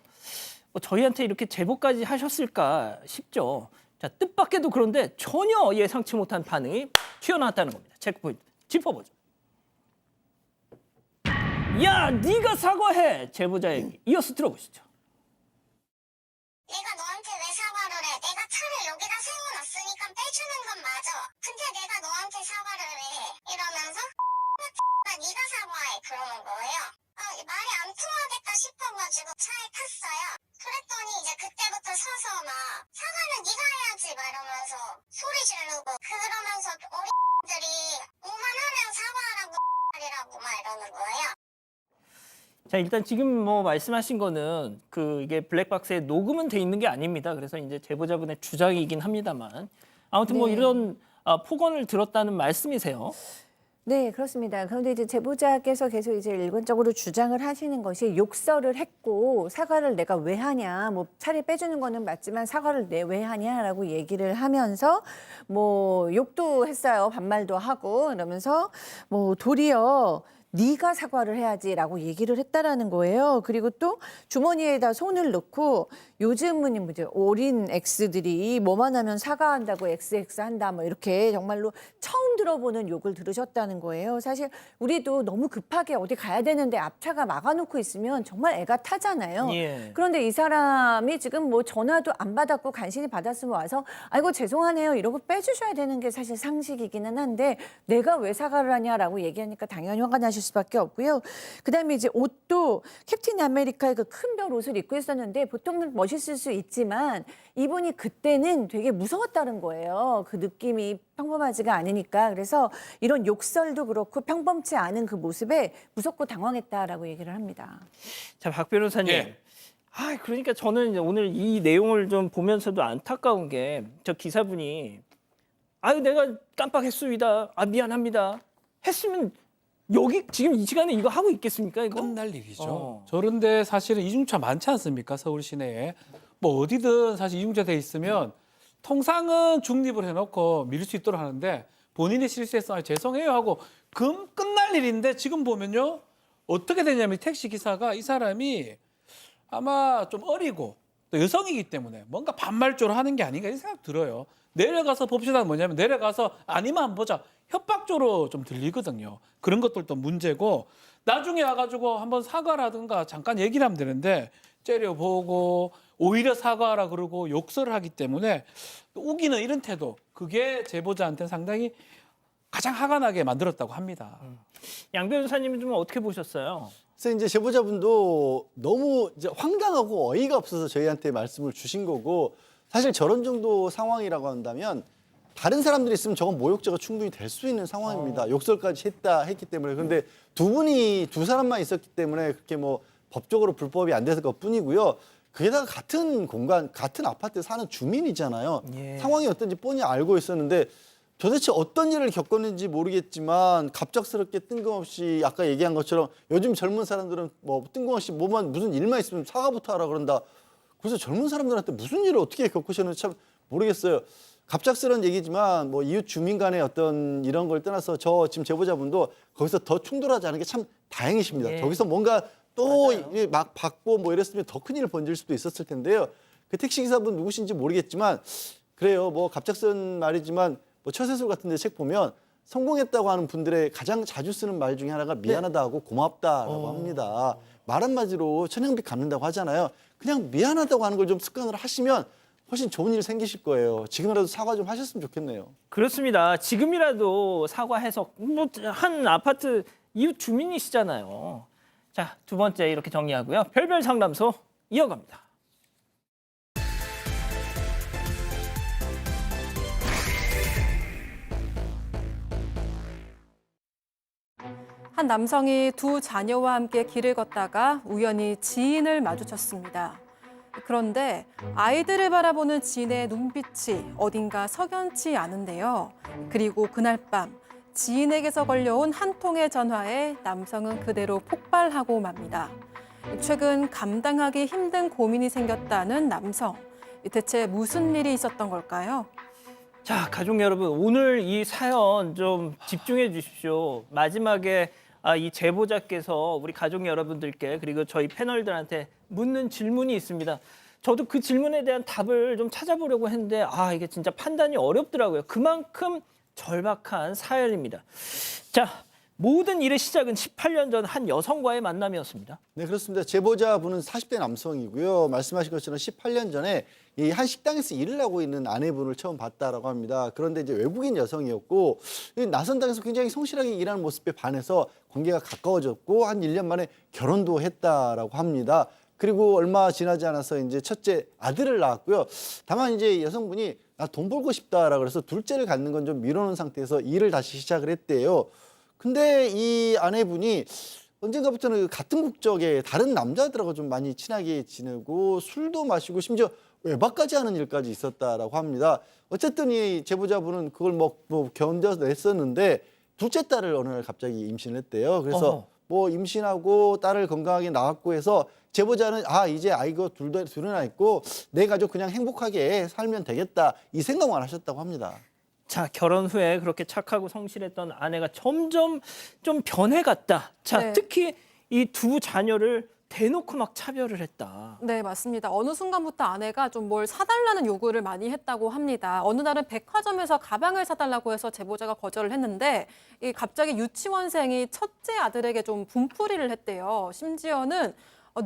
뭐 저희한테 이렇게 제보까지 하셨을까 싶죠. 자, 뜻밖에도 그런데 전혀 예상치 못한 반응이 튀어나왔다는 겁니다. 체크포인트 짚어보죠. 야, 네가 사과해. 제보자 얘기 이어서 들어보시죠. 내가 너한테 왜 사과를 해? 내가 차를 여기다 세워놨으니까 빼주는 건 맞아. 근데 내가 너한테 사과를 왜 해? 이러면서 네가 사과해 그러는 거예요. 말이 안 통하겠다 싶어가지고 차에 탔어요. 그랬더니 이제 그때부터 서서 막 사과는 네가 해야지 막 이러면서 소리 지르고 그러면서 어린들이 오만하면 사과하라고 이라고 막 이러는 거예요. 자, 일단 지금 뭐 말씀하신 거는 이게 블랙박스에 녹음은 돼 있는 게 아닙니다. 그래서 이제 제보자분의 주장이긴 합니다만 아무튼 뭐 네. 이런 폭언을 들었다는 말씀이세요. 네, 그렇습니다. 그런데 이제 제보자께서 계속 이제 일관적으로 주장을 하시는 것이 욕설을 했고 사과를 내가 왜 하냐, 뭐 차를 빼주는 거는 맞지만 사과를 왜 하냐라고 얘기를 하면서 뭐 욕도 했어요, 반말도 하고 이러면서 뭐 도리어 네가 사과를 해야지라고 얘기를 했다라는 거예요. 그리고 또 주머니에다 손을 넣고 요즘은 이제 어린 X들이 뭐만 하면 사과한다고 XX 한다 뭐 이렇게 정말로 처음 들어보는 욕을 들으셨다는 거예요. 사실 우리도 너무 급하게 어디 가야 되는데 앞차가 막아놓고 있으면 정말 애가 타잖아요. 예. 그런데 이 사람이 지금 뭐 전화도 안 받았고 간신히 받았으면 와서 아이고 죄송하네요 이러고 빼주셔야 되는 게 사실 상식이기는 한데 내가 왜 사과를 하냐라고 얘기하니까 당연히 화가 나실 수밖에 없고요. 그다음에 이제 옷도 캡틴 아메리카의 그 큰 별 옷을 입고 있었는데 보통은 멋있을 수 있지만 이분이 그때는 되게 무서웠다는 거예요. 그 느낌이 평범하지가 않으니까. 그래서 이런 욕설도 그렇고 평범치 않은 그 모습에 무섭고 당황했다라고 얘기를 합니다. 자, 박 변호사님. 예. 그러니까 저는 이제 오늘 이 내용을 좀 보면서도 안타까운 게 저 기사분이 내가 깜빡했습니다. 미안합니다. 했으면 여기 지금 이 시간에 이거 하고 있겠습니까? 이거 끝날 일이죠. 어. 저런데 사실은 이중차 많지 않습니까? 서울 시내에. 뭐 어디든 사실 이중차 돼 있으면 통상은 중립을 해놓고 밀 수 있도록 하는데 본인이 실수해서 죄송해요 하고 끝날 일인데 지금 보면요. 어떻게 되냐면 택시 기사가 이 사람이 아마 좀 어리고 또 여성이기 때문에 뭔가 반말조로 하는 게 아닌가 이런 생각 들어요. 내려가서 봅시다 뭐냐면 내려가서 아니면 한번 보자. 협박조로 좀 들리거든요. 그런 것들도 문제고 나중에 와가지고 한번 사과라든가 잠깐 얘기를 하면 되는데 째려보고 오히려 사과하라 그러고 욕설을 하기 때문에 우기는 이런 태도 그게 제보자한테는 상당히 가장 화가 나게 만들었다고 합니다. 양 변호사님은 좀 어떻게 보셨어요? 그래서 이제 제보자분도 너무 이제 황당하고 어이가 없어서 저희한테 말씀을 주신 거고 사실 저런 정도 상황이라고 한다면 다른 사람들이 있으면 저건 모욕죄가 충분히 될 수 있는 상황입니다. 욕설까지 했기 때문에. 그런데 두 사람만 있었기 때문에 그렇게 뭐 법적으로 불법이 안 됐을 것뿐이고요. 게다가 같은 공간, 같은 아파트에 사는 주민이잖아요. 예. 상황이 어떤지 뻔히 알고 있었는데 도대체 어떤 일을 겪었는지 모르겠지만 갑작스럽게 뜬금없이 아까 얘기한 것처럼 요즘 젊은 사람들은 뭐 뜬금없이 무슨 일만 있으면 사과부터 하라 그런다. 그래서 젊은 사람들한테 무슨 일을 어떻게 겪으셨는지 참 모르겠어요. 갑작스러운 얘기지만 뭐 이웃 주민 간의 어떤 이런 걸 떠나서 저 지금 제보자분도 거기서 더 충돌하지 않은 게 참 다행이십니다. 예. 저기서 뭔가 또 막 받고 뭐 이랬으면 더 큰일 번질 수도 있었을 텐데요. 그 택시기사분 누구신지 모르겠지만 그래요. 뭐 갑작스러운 말이지만 뭐 처세술 같은 데 책 보면 성공했다고 하는 분들의 가장 자주 쓰는 말 중에 하나가 미안하다고 고맙다라고 합니다. 말 한마디로 천냥빚 갚는다고 하잖아요. 그냥 미안하다고 하는 걸 좀 습관을 하시면 훨씬 좋은 일 생기실 거예요. 지금이라도 사과 좀 하셨으면 좋겠네요. 그렇습니다. 지금이라도 사과해서 뭐 한 아파트 이웃 주민이시잖아요. 자, 두 번째 이렇게 정리하고요. 별별 상담소 이어갑니다. 한 남성이 두 자녀와 함께 길을 걷다가 우연히 지인을 마주쳤습니다. 그런데 아이들을 바라보는 지인의 눈빛이 어딘가 석연치 않은데요. 그리고 그날 밤 지인에게서 걸려온 한 통의 전화에 남성은 그대로 폭발하고 맙니다. 최근 감당하기 힘든 고민이 생겼다는 남성. 대체 무슨 일이 있었던 걸까요? 자, 가족 여러분, 오늘 이 사연 좀 집중해 주십시오. 마지막에 이 제보자께서 우리 가족 여러분들께 그리고 저희 패널들한테 묻는 질문이 있습니다. 저도 그 질문에 대한 답을 좀 찾아보려고 했는데 이게 진짜 판단이 어렵더라고요. 그만큼 절박한 사연입니다. 자, 모든 일의 시작은 18년 전 한 여성과의 만남이었습니다. 네, 그렇습니다. 제보자분은 40대 남성이고요. 말씀하신 것처럼 18년 전에 이 한 식당에서 일을 하고 있는 아내분을 처음 봤다라고 합니다. 그런데 이제 외국인 여성이었고 이 낯선 땅에서 굉장히 성실하게 일하는 모습에 반해서 관계가 가까워졌고 한 1년 만에 결혼도 했다라고 합니다. 그리고 얼마 지나지 않아서 이제 첫째 아들을 낳았고요. 다만 이제 여성분이 나 돈 벌고 싶다라고 그래서 둘째를 갖는 건 좀 미뤄놓은 상태에서 일을 다시 시작을 했대요. 근데 이 아내분이 언젠가부터는 같은 국적의 다른 남자들하고 좀 많이 친하게 지내고 술도 마시고 심지어 외박까지 하는 일까지 있었다라고 합니다. 어쨌든 이 제보자분은 그걸 뭐 견뎌냈었는데 둘째 딸을 어느 날 갑자기 임신을 했대요. 그래서 뭐 임신하고 딸을 건강하게 낳았고 해서 제보자는 이제 아이가 둘이나 있고 내 가족 그냥 행복하게 살면 되겠다 이 생각만 하셨다고 합니다. 자, 결혼 후에 그렇게 착하고 성실했던 아내가 점점 좀 변해갔다. 자, 네. 특히 이 두 자녀를 대놓고 막 차별을 했다. 네, 맞습니다. 어느 순간부터 아내가 좀 뭘 사달라는 요구를 많이 했다고 합니다. 어느 날은 백화점에서 가방을 사달라고 해서 제보자가 거절을 했는데 갑자기 유치원생이 첫째 아들에게 좀 분풀이를 했대요. 심지어는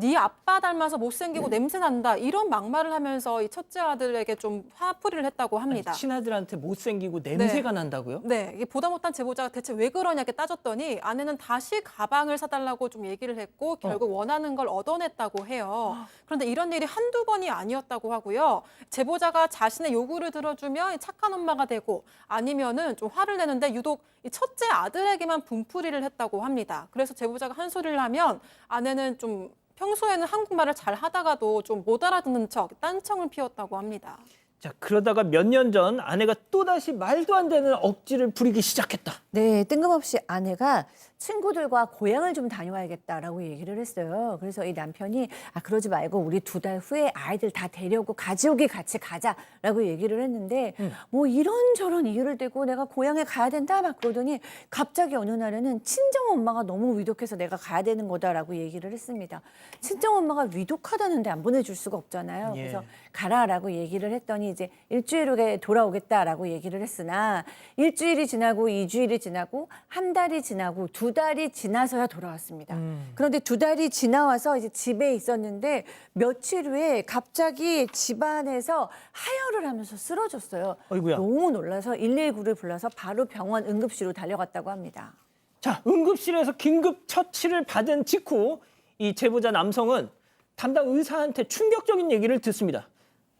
네 아빠 닮아서 못생기고 냄새 난다 이런 막말을 하면서 이 첫째 아들에게 좀 화풀이를 했다고 합니다. 친아들한테 못생기고 냄새가 난다고요? 네, 이게 보다 못한 제보자가 대체 왜 그러냐 이렇게 따졌더니 아내는 다시 가방을 사달라고 좀 얘기를 했고 결국 원하는 걸 얻어냈다고 해요. 그런데 이런 일이 한두 번이 아니었다고 하고요. 제보자가 자신의 요구를 들어주면 착한 엄마가 되고 아니면은 좀 화를 내는데 유독 이 첫째 아들에게만 분풀이를 했다고 합니다. 그래서 제보자가 한 소리를 하면 아내는 좀 평소에는 한국말을 잘 하다가도 좀 못 알아듣는 척 딴청을 피웠다고 합니다. 자, 그러다가 몇 년 전 아내가 또다시 말도 안 되는 억지를 부리기 시작했다. 네, 뜬금없이 아내가 친구들과 고향을 좀 다녀와야겠다라고 얘기를 했어요. 그래서 이 남편이 그러지 말고 우리 2달 후에 아이들 다 데려오고 가족이 같이 가자라고 얘기를 했는데 뭐 이런저런 이유를 대고 내가 고향에 가야 된다 막 그러더니 갑자기 어느 날에는 친정엄마가 너무 위독해서 내가 가야 되는 거다라고 얘기를 했습니다. 친정엄마가 위독하다는데 안 보내줄 수가 없잖아요. 예. 그래서 가라라고 얘기를 했더니 이제 일주일 후에 돌아오겠다라고 얘기를 했으나 일주일이 지나고 2주일이 지나고 한 달이 지나고 2달이 지나서야 돌아왔습니다. 그런데 2달이 지나와서 이제 집에 있었는데 며칠 후에 갑자기 집안에서 하혈을 하면서 쓰러졌어요. 어이구야. 너무 놀라서 119를 불러서 바로 병원 응급실로 달려갔다고 합니다. 자, 응급실에서 긴급 처치를 받은 직후 이 제보자 남성은 담당 의사한테 충격적인 얘기를 듣습니다.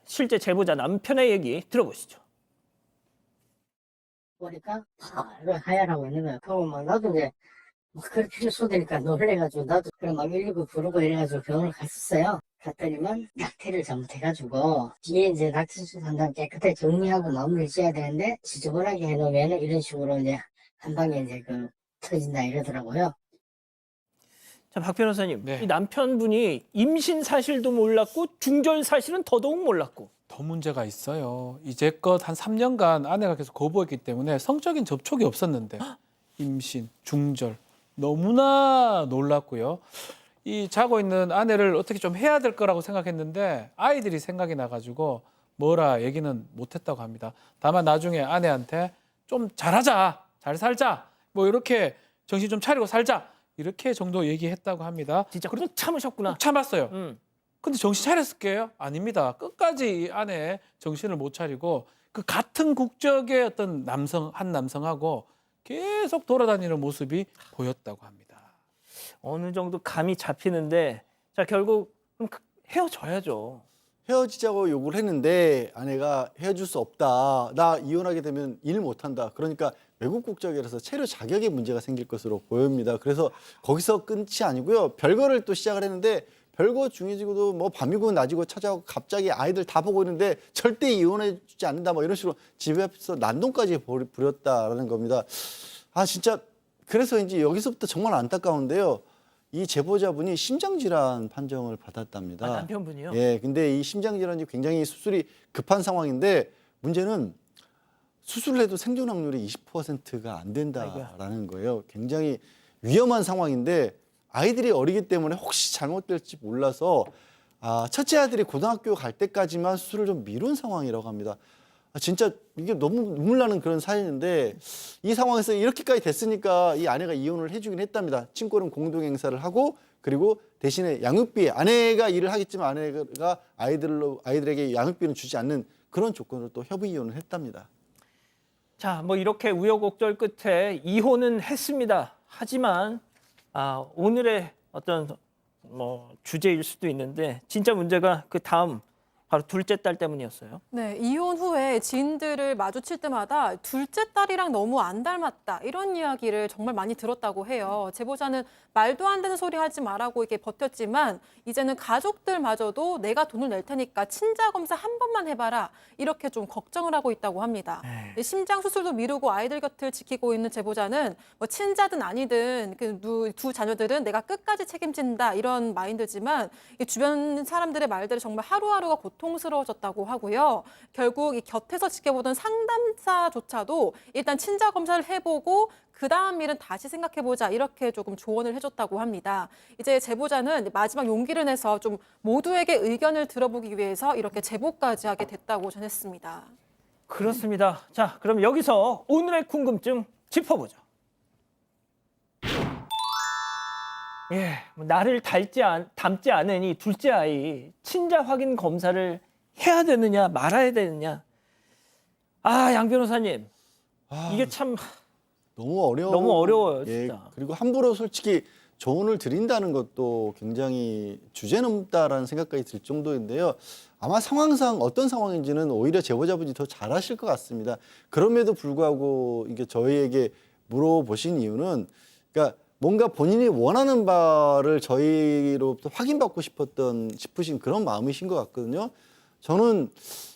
실제 제보자 남편의 얘기 들어보시죠. 보니까 바로 하얀하고 있는 거야. 그러면 막 나도 이제 그렇게 필요소되니까 놀래가지고 나도 그럼 막 119 부르고 이래가지고 병원을 갔었어요. 갔더니만 낙태를 잘못해가지고 뒤에 이제 낙태 수술한다면 깨끗하게 정리하고 마무리 지어야 되는데 지저분하게 해놓으면 이런 식으로 이제 한 방에 이제 터진다 이러더라고요. 자, 박 변호사님, 네. 이 남편분이 임신 사실도 몰랐고 중절 사실은 더더욱 몰랐고. 더 문제가 있어요. 이제껏 한 3년간 아내가 계속 거부했기 때문에 성적인 접촉이 없었는데 임신, 중절 너무나 놀랐고요. 이 자고 있는 아내를 어떻게 좀 해야 될 거라고 생각했는데 아이들이 생각이 나가지고 뭐라 얘기는 못했다고 합니다. 다만 나중에 아내한테 좀 잘하자 잘 살자. 뭐 이렇게 정신 좀 차리고 살자. 이렇게 정도 얘기했다고 합니다. 진짜 꾹 참으셨구나. 꼭 참았어요. 근데 정신 차렸을게요? 아닙니다. 끝까지 이 안에 정신을 못 차리고 그 같은 국적의 어떤 한 남성하고 계속 돌아다니는 모습이 보였다고 합니다. 어느 정도 감이 잡히는데 자 결국 그럼 헤어져야죠. 헤어지자고 요구를 했는데 아내가 헤어질 수 없다. 나 이혼하게 되면 일 못한다. 그러니까 외국 국적이라서 체류 자격에 문제가 생길 것으로 보입니다. 그래서 거기서 끝이 아니고요. 별거를 또 시작을 했는데 별거 중요지고도 뭐 밤이고 낮이고 찾아오고 갑자기 아이들 다 보고 있는데 절대 이혼해 주지 않는다. 뭐 이런 식으로 집 앞에서 난동까지 부렸다라는 겁니다. 아 진짜 그래서 이제 여기서부터 정말 안타까운데요. 이 제보자분이 심장질환 판정을 받았답니다. 아, 남편분이요? 예, 근데 이 심장질환이 굉장히 수술이 급한 상황인데 문제는 수술을 해도 생존 확률이 20%가 안 된다라는 거예요. 굉장히 위험한 상황인데 아이들이 어리기 때문에 혹시 잘못될지 몰라서 첫째 아들이 고등학교 갈 때까지만 수술을 좀 미룬 상황이라고 합니다. 진짜 이게 너무 눈물 나는 그런 사연인데 이 상황에서 이렇게까지 됐으니까 이 아내가 이혼을 해주긴 했답니다. 친권은 공동 행사를 하고 그리고 대신에 양육비 아내가 일을 하겠지만 아내가 아이들에게 양육비는 주지 않는 그런 조건으로 또 협의 이혼을 했답니다. 자, 뭐 이렇게 우여곡절 끝에 이혼은 했습니다. 하지만 오늘의 어떤 뭐 주제일 수도 있는데 진짜 문제가 그 다음 바로 둘째 딸 때문이었어요. 네, 이혼 후에 지인들을 마주칠 때마다 둘째 딸이랑 너무 안 닮았다 이런 이야기를 정말 많이 들었다고 해요. 제보자는 말도 안 되는 소리 하지 말라고 이렇게 버텼지만 이제는 가족들마저도 내가 돈을 낼 테니까 친자 검사 한 번만 해봐라 이렇게 좀 걱정을 하고 있다고 합니다. 심장 수술도 미루고 아이들 곁을 지키고 있는 제보자는 뭐 친자든 아니든 그 두 자녀들은 내가 끝까지 책임진다 이런 마인드지만 이 주변 사람들의 말들이 정말 하루하루가 고통스러워졌다고 하고요. 결국 이 곁에서 지켜보던 상담사조차도 일단 친자 검사를 해보고 그 다음 일은 다시 생각해보자 이렇게 조금 조언을 해줬다고 합니다. 이제 제보자는 마지막 용기를 내서 좀 모두에게 의견을 들어보기 위해서 이렇게 제보까지 하게 됐다고 전했습니다. 그렇습니다. 자, 그럼 여기서 오늘의 궁금증 짚어보죠. 예, 뭐 나를 닮지 않은 이 둘째 아이 친자 확인 검사를 해야 되느냐 말아야 되느냐. 양 변호사님, 이게 참 너무 어려워요, 예, 진짜. 그리고 함부로 솔직히 조언을 드린다는 것도 굉장히 주제넘다라는 생각까지 들 정도인데요. 아마 상황상 어떤 상황인지는 오히려 제보자분이 더 잘 아실 것 같습니다. 그럼에도 불구하고 이게 저희에게 물어보신 이유는 그러니까 뭔가 본인이 원하는 바를 저희로부터 확인받고 싶으신 그런 마음이신 것 같거든요. 저는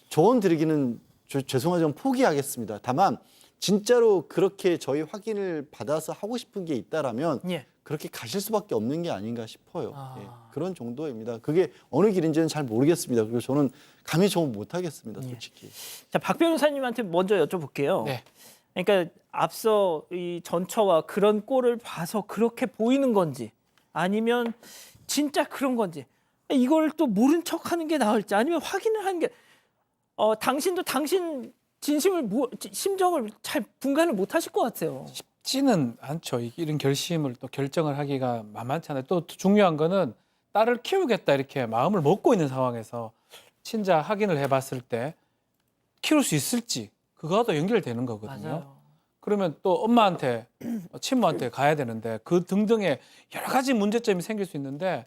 조언 드리기는 죄송하지만 포기하겠습니다. 다만 진짜로 그렇게 저희 확인을 받아서 하고 싶은 게 있다라면 예. 그렇게 가실 수밖에 없는 게 아닌가 싶어요. 예, 그런 정도입니다. 그게 어느 길인지는 잘 모르겠습니다. 그리고 저는 감히 조언 못하겠습니다, 솔직히. 자, 박 변호사님한테 먼저 여쭤볼게요. 네. 그러니까 앞서 이 전처와 그런 꼴을 봐서 그렇게 보이는 건지 아니면 진짜 그런 건지 이걸 또 모른 척하는 게 나을지 아니면 확인을 하는 게 당신도 당신 심정을 잘 분간을 못 하실 것 같아요. 쉽지는 않죠. 이런 결심을 또 결정을 하기가 만만치 않아요. 또 중요한 거는 딸을 키우겠다 이렇게 마음을 먹고 있는 상황에서 친자 확인을 해봤을 때 키울 수 있을지 그거와도 연결되는 거거든요. 맞아요. 그러면 또 엄마한테 친모한테 가야 되는데 그 등등의 여러 가지 문제점이 생길 수 있는데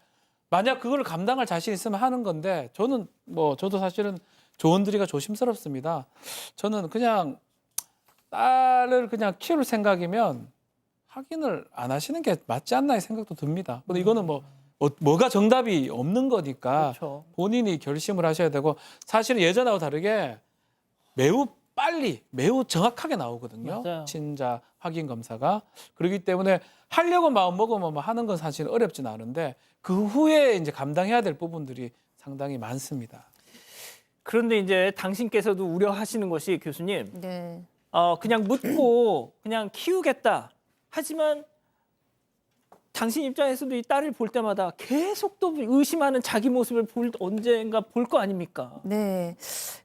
만약 그걸 감당할 자신 있으면 하는 건데 저도 사실은 조언 드리기가 조심스럽습니다. 저는 그냥 딸을 그냥 키울 생각이면 확인을 안 하시는 게 맞지 않나 이 생각도 듭니다. 근데 이거는 뭐가 정답이 없는 거니까 그렇죠. 본인이 결심을 하셔야 되고 사실은 예전하고 다르게 매우 빨리 매우 정확하게 나오거든요. 맞아요. 친자 확인 검사가. 그렇기 때문에 하려고 마음 먹으면 하는 건 사실 어렵진 않은데 그 후에 이제 감당해야 될 부분들이 상당히 많습니다. 그런데 이제 당신께서도 우려하시는 것이 교수님 네. 그냥 묻고 그냥 키우겠다. 하지만 당신 입장에서도 이 딸을 볼 때마다 계속 또 의심하는 자기 모습을 언젠가 볼 거 아닙니까? 네.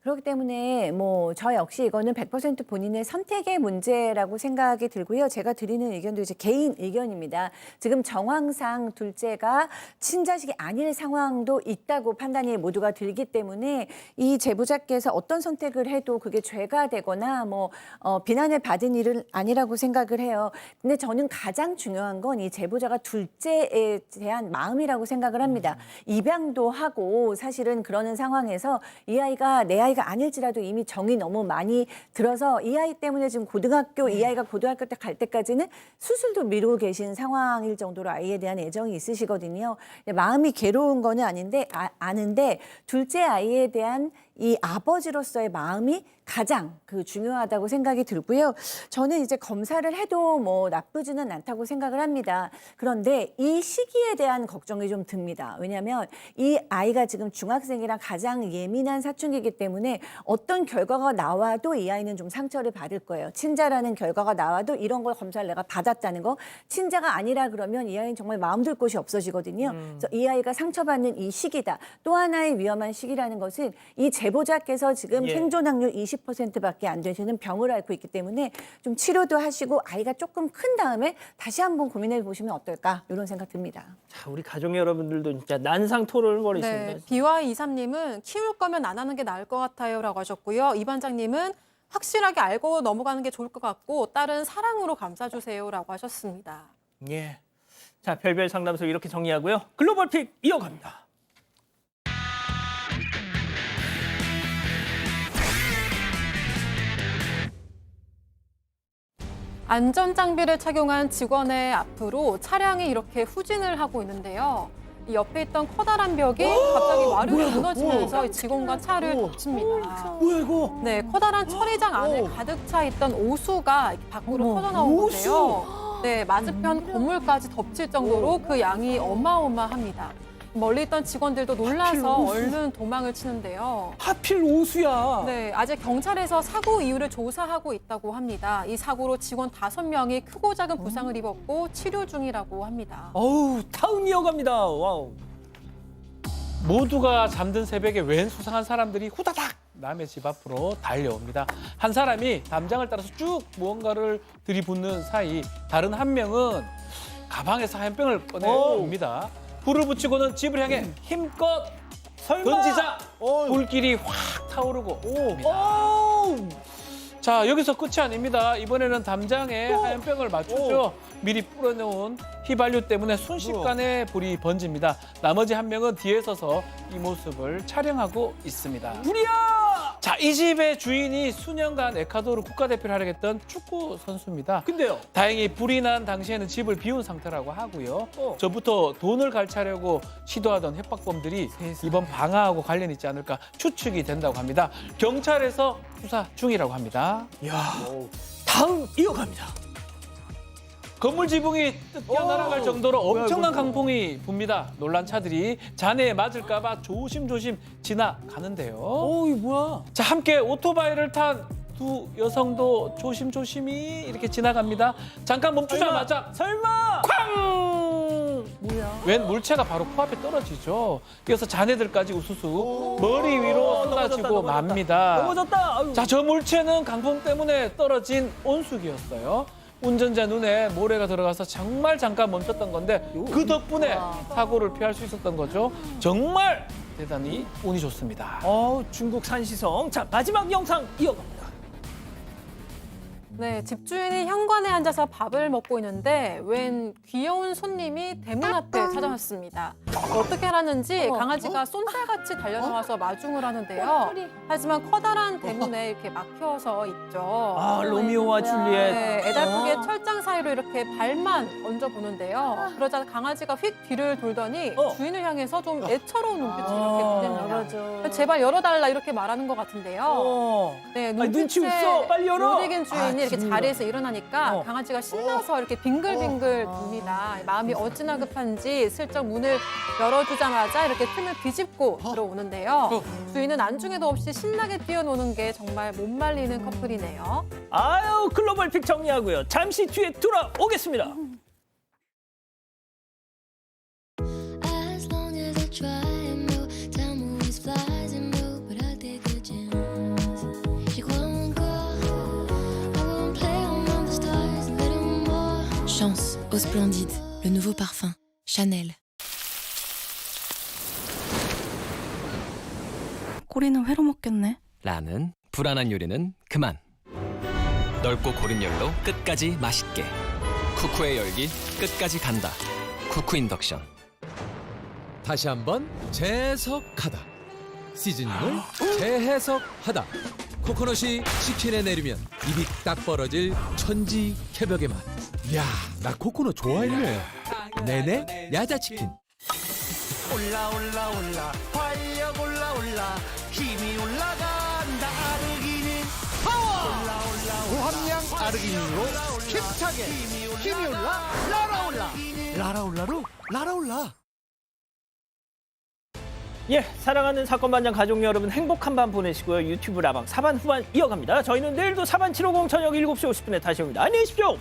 그렇기 때문에 뭐 저 역시 이거는 100% 본인의 선택의 문제라고 생각이 들고요. 제가 드리는 의견도 이제 개인 의견입니다. 지금 정황상 둘째가 친자식이 아닐 상황도 있다고 판단이 모두가 들기 때문에 이 제보자께서 어떤 선택을 해도 그게 죄가 되거나 뭐 비난을 받은 일은 아니라고 생각을 해요. 근데 저는 가장 중요한 건 이 제보자가 둘째에 대한 마음이라고 생각을 합니다. 입양도 하고 사실은 그러는 상황에서 이 아이가 내 아이가 아닐지라도 이미 정이 너무 많이 들어서 이 아이 때문에 지금 이 아이가 고등학교 때 갈 때까지는 수술도 미루고 계신 상황일 정도로 아이에 대한 애정이 있으시거든요. 마음이 괴로운 거는 아는데 둘째 아이에 대한 이 아버지로서의 마음이 가장 중요하다고 생각이 들고요. 저는 이제 검사를 해도 뭐 나쁘지는 않다고 생각을 합니다. 그런데 이 시기에 대한 걱정이 좀 듭니다. 왜냐하면 이 아이가 지금 중학생이랑 가장 예민한 사춘기이기 때문에 어떤 결과가 나와도 이 아이는 좀 상처를 받을 거예요. 친자라는 결과가 나와도 이런 걸 검사를 내가 받았다는 거. 친자가 아니라 그러면 이 아이는 정말 마음 둘 곳이 없어지거든요. 그래서 이 아이가 상처받는 이 시기다. 또 하나의 위험한 시기라는 것은 이 제보자께서 지금 생존 확률 20%밖에 안 되시는 병을 앓고 있기 때문에 좀 치료도 하시고 아이가 조금 큰 다음에 다시 한번 고민해 보시면 어떨까 이런 생각 듭니다. 자, 우리 가족 여러분들도 진짜 난상 토론을 벌이십니다. 네, BY23님은 키울 거면 안 하는 게 나을 것 같아요 라고 하셨고요. 이 반장님은 확실하게 알고 넘어가는 게 좋을 것 같고 딸은 사랑으로 감싸주세요 라고 하셨습니다. 예. 자, 별별 상담소 이렇게 정리하고요. 글로벌 픽 이어갑니다. 안전장비를 착용한 직원의 앞으로 차량이 이렇게 후진을 하고 있는데요. 이 옆에 있던 커다란 벽이 갑자기 와르르 무너지면서 이 직원과 차를 덮칩니다. 뭐야 이거? 네, 커다란 처리장 안에 가득 차 있던 오수가 밖으로 터져나온 건데요. 네, 맞은편 건물까지 덮칠 정도로 그 양이 어마어마합니다. 멀리 있던 직원들도 놀라서 얼른 도망을 치는데요. 하필 오수야. 네, 아직 경찰에서 사고 이유를 조사하고 있다고 합니다. 이 사고로 직원 5명이 크고 작은 부상을 입었고 치료 중이라고 합니다. 어우, 다음 이어갑니다. 와우. 모두가 잠든 새벽에 웬 수상한 사람들이 후다닥 남의 집 앞으로 달려옵니다. 한 사람이 담장을 따라서 쭉 무언가를 들이붓는 사이 다른 한 명은 가방에서 하얀병을 꺼내옵니다. 불을 붙이고는 집을 향해 힘껏 던지자 불길이 확 타오르고 옵니다. 자, 여기서 끝이 아닙니다. 이번에는 담장에 하얀병을 맞추죠. 미리 뿌려놓은 휘발유 때문에 순식간에 불이 번집니다. 나머지 한 명은 뒤에 서서 이 모습을 촬영하고 있습니다. 불이야! 자, 이 집의 주인이 수년간 에콰도르 국가대표를 활약했던 축구 선수입니다. 근데요? 다행히 불이 난 당시에는 집을 비운 상태라고 하고요. 저부터 돈을 갈취하려고 시도하던 협박범들이 이번 방화하고 관련이 있지 않을까 추측이 된다고 합니다. 경찰에서 수사 중이라고 합니다. 야, 다음 이어갑니다. 건물 지붕이 뛰어날아갈 정도로 엄청난 강풍이 붑니다. 놀란 차들이 잔해에 맞을까 봐 조심조심 지나가는데요. 이거 뭐야? 자, 함께 오토바이를 탄 두 여성도 조심조심히 이렇게 지나갑니다. 잠깐 멈추자마자 설마! 쾅! 뭐야? 웬 물체가 바로 코앞에 떨어지죠. 이어서 자네들까지 우수수 머리 위로 쏟아지고 맙니다. 넘어졌다. 아유. 자, 저 물체는 강풍 때문에 떨어진 온수기였어요. 운전자 눈에 모래가 들어가서 정말 잠깐 멈췄던 건데 그 덕분에 사고를 피할 수 있었던 거죠. 정말 대단히 운이 좋습니다. 중국 산시성. 자, 마지막 영상 이어갑니다. 네, 집주인이 현관에 앉아서 밥을 먹고 있는데 웬 귀여운 손님이 대문 앞에 찾아왔습니다. 어떻게 알았는지 강아지가 쏜살같이 달려나와서 마중을 하는데요. 하지만 커다란 대문에 이렇게 막혀서 있죠. 아, 로미오와 줄리엣. 네, 애달프게 철장 사이로 이렇게 발만 얹어보는데요. 그러자 강아지가 휙 뒤를 돌더니 주인을 향해서 좀 애처로운 눈빛을 이렇게 보냅니다. 제발 열어달라 이렇게 말하는 것 같은데요. 네, 눈치 없어. 빨리 열어. 못 이긴 주인이 이렇게 자리에서 일어나니까 강아지가 신나서 이렇게 빙글빙글 돕니다. 마음이 어찌나 급한지 슬쩍 문을 열어주자마자 이렇게 틈을 비집고 들어오는데요. 주인은 안중에도 없이 신나게 뛰어노는 게 정말 못 말리는 커플이네요. 아유, 글로벌 픽 정리하고요. 잠시 뒤에 돌아오겠습니다. try and know. Time always flies and blue, but I take a chance. J'y crois encore. I won't play among the stars a little more. Chance, eau splendide, le nouveau parfum, Chanel. 꼬리는 회로 먹겠네. 라는 불안한 요리는 그만. 넓고 고른 열로 끝까지 맛있게. 쿠쿠의 열기 끝까지 간다. 쿠쿠 인덕션. 다시 한번 재석하다. 시즈닝을 재해석하다. 코코넛이 치킨에 내리면 입이 딱 벌어질 천지 개벽의 맛. 이야, 나 코코넛 좋아했네. 네네 야자치킨. 올라 올라 올라 활력 올라 올라 힘이 올라간다 아르기닌 파워 올라 올라 고함량 아르기닌으로 힘차게 힘이 올라 날아올라 날아올라로 날아올라. 예, 사랑하는 사건반장 가족 여러분 행복한 밤 보내시고요. 유튜브 라방 사반 후반 이어갑니다. 저희는 내일도 사반 750 저녁 7시 50분에 다시 옵니다. 안녕히 계십시오.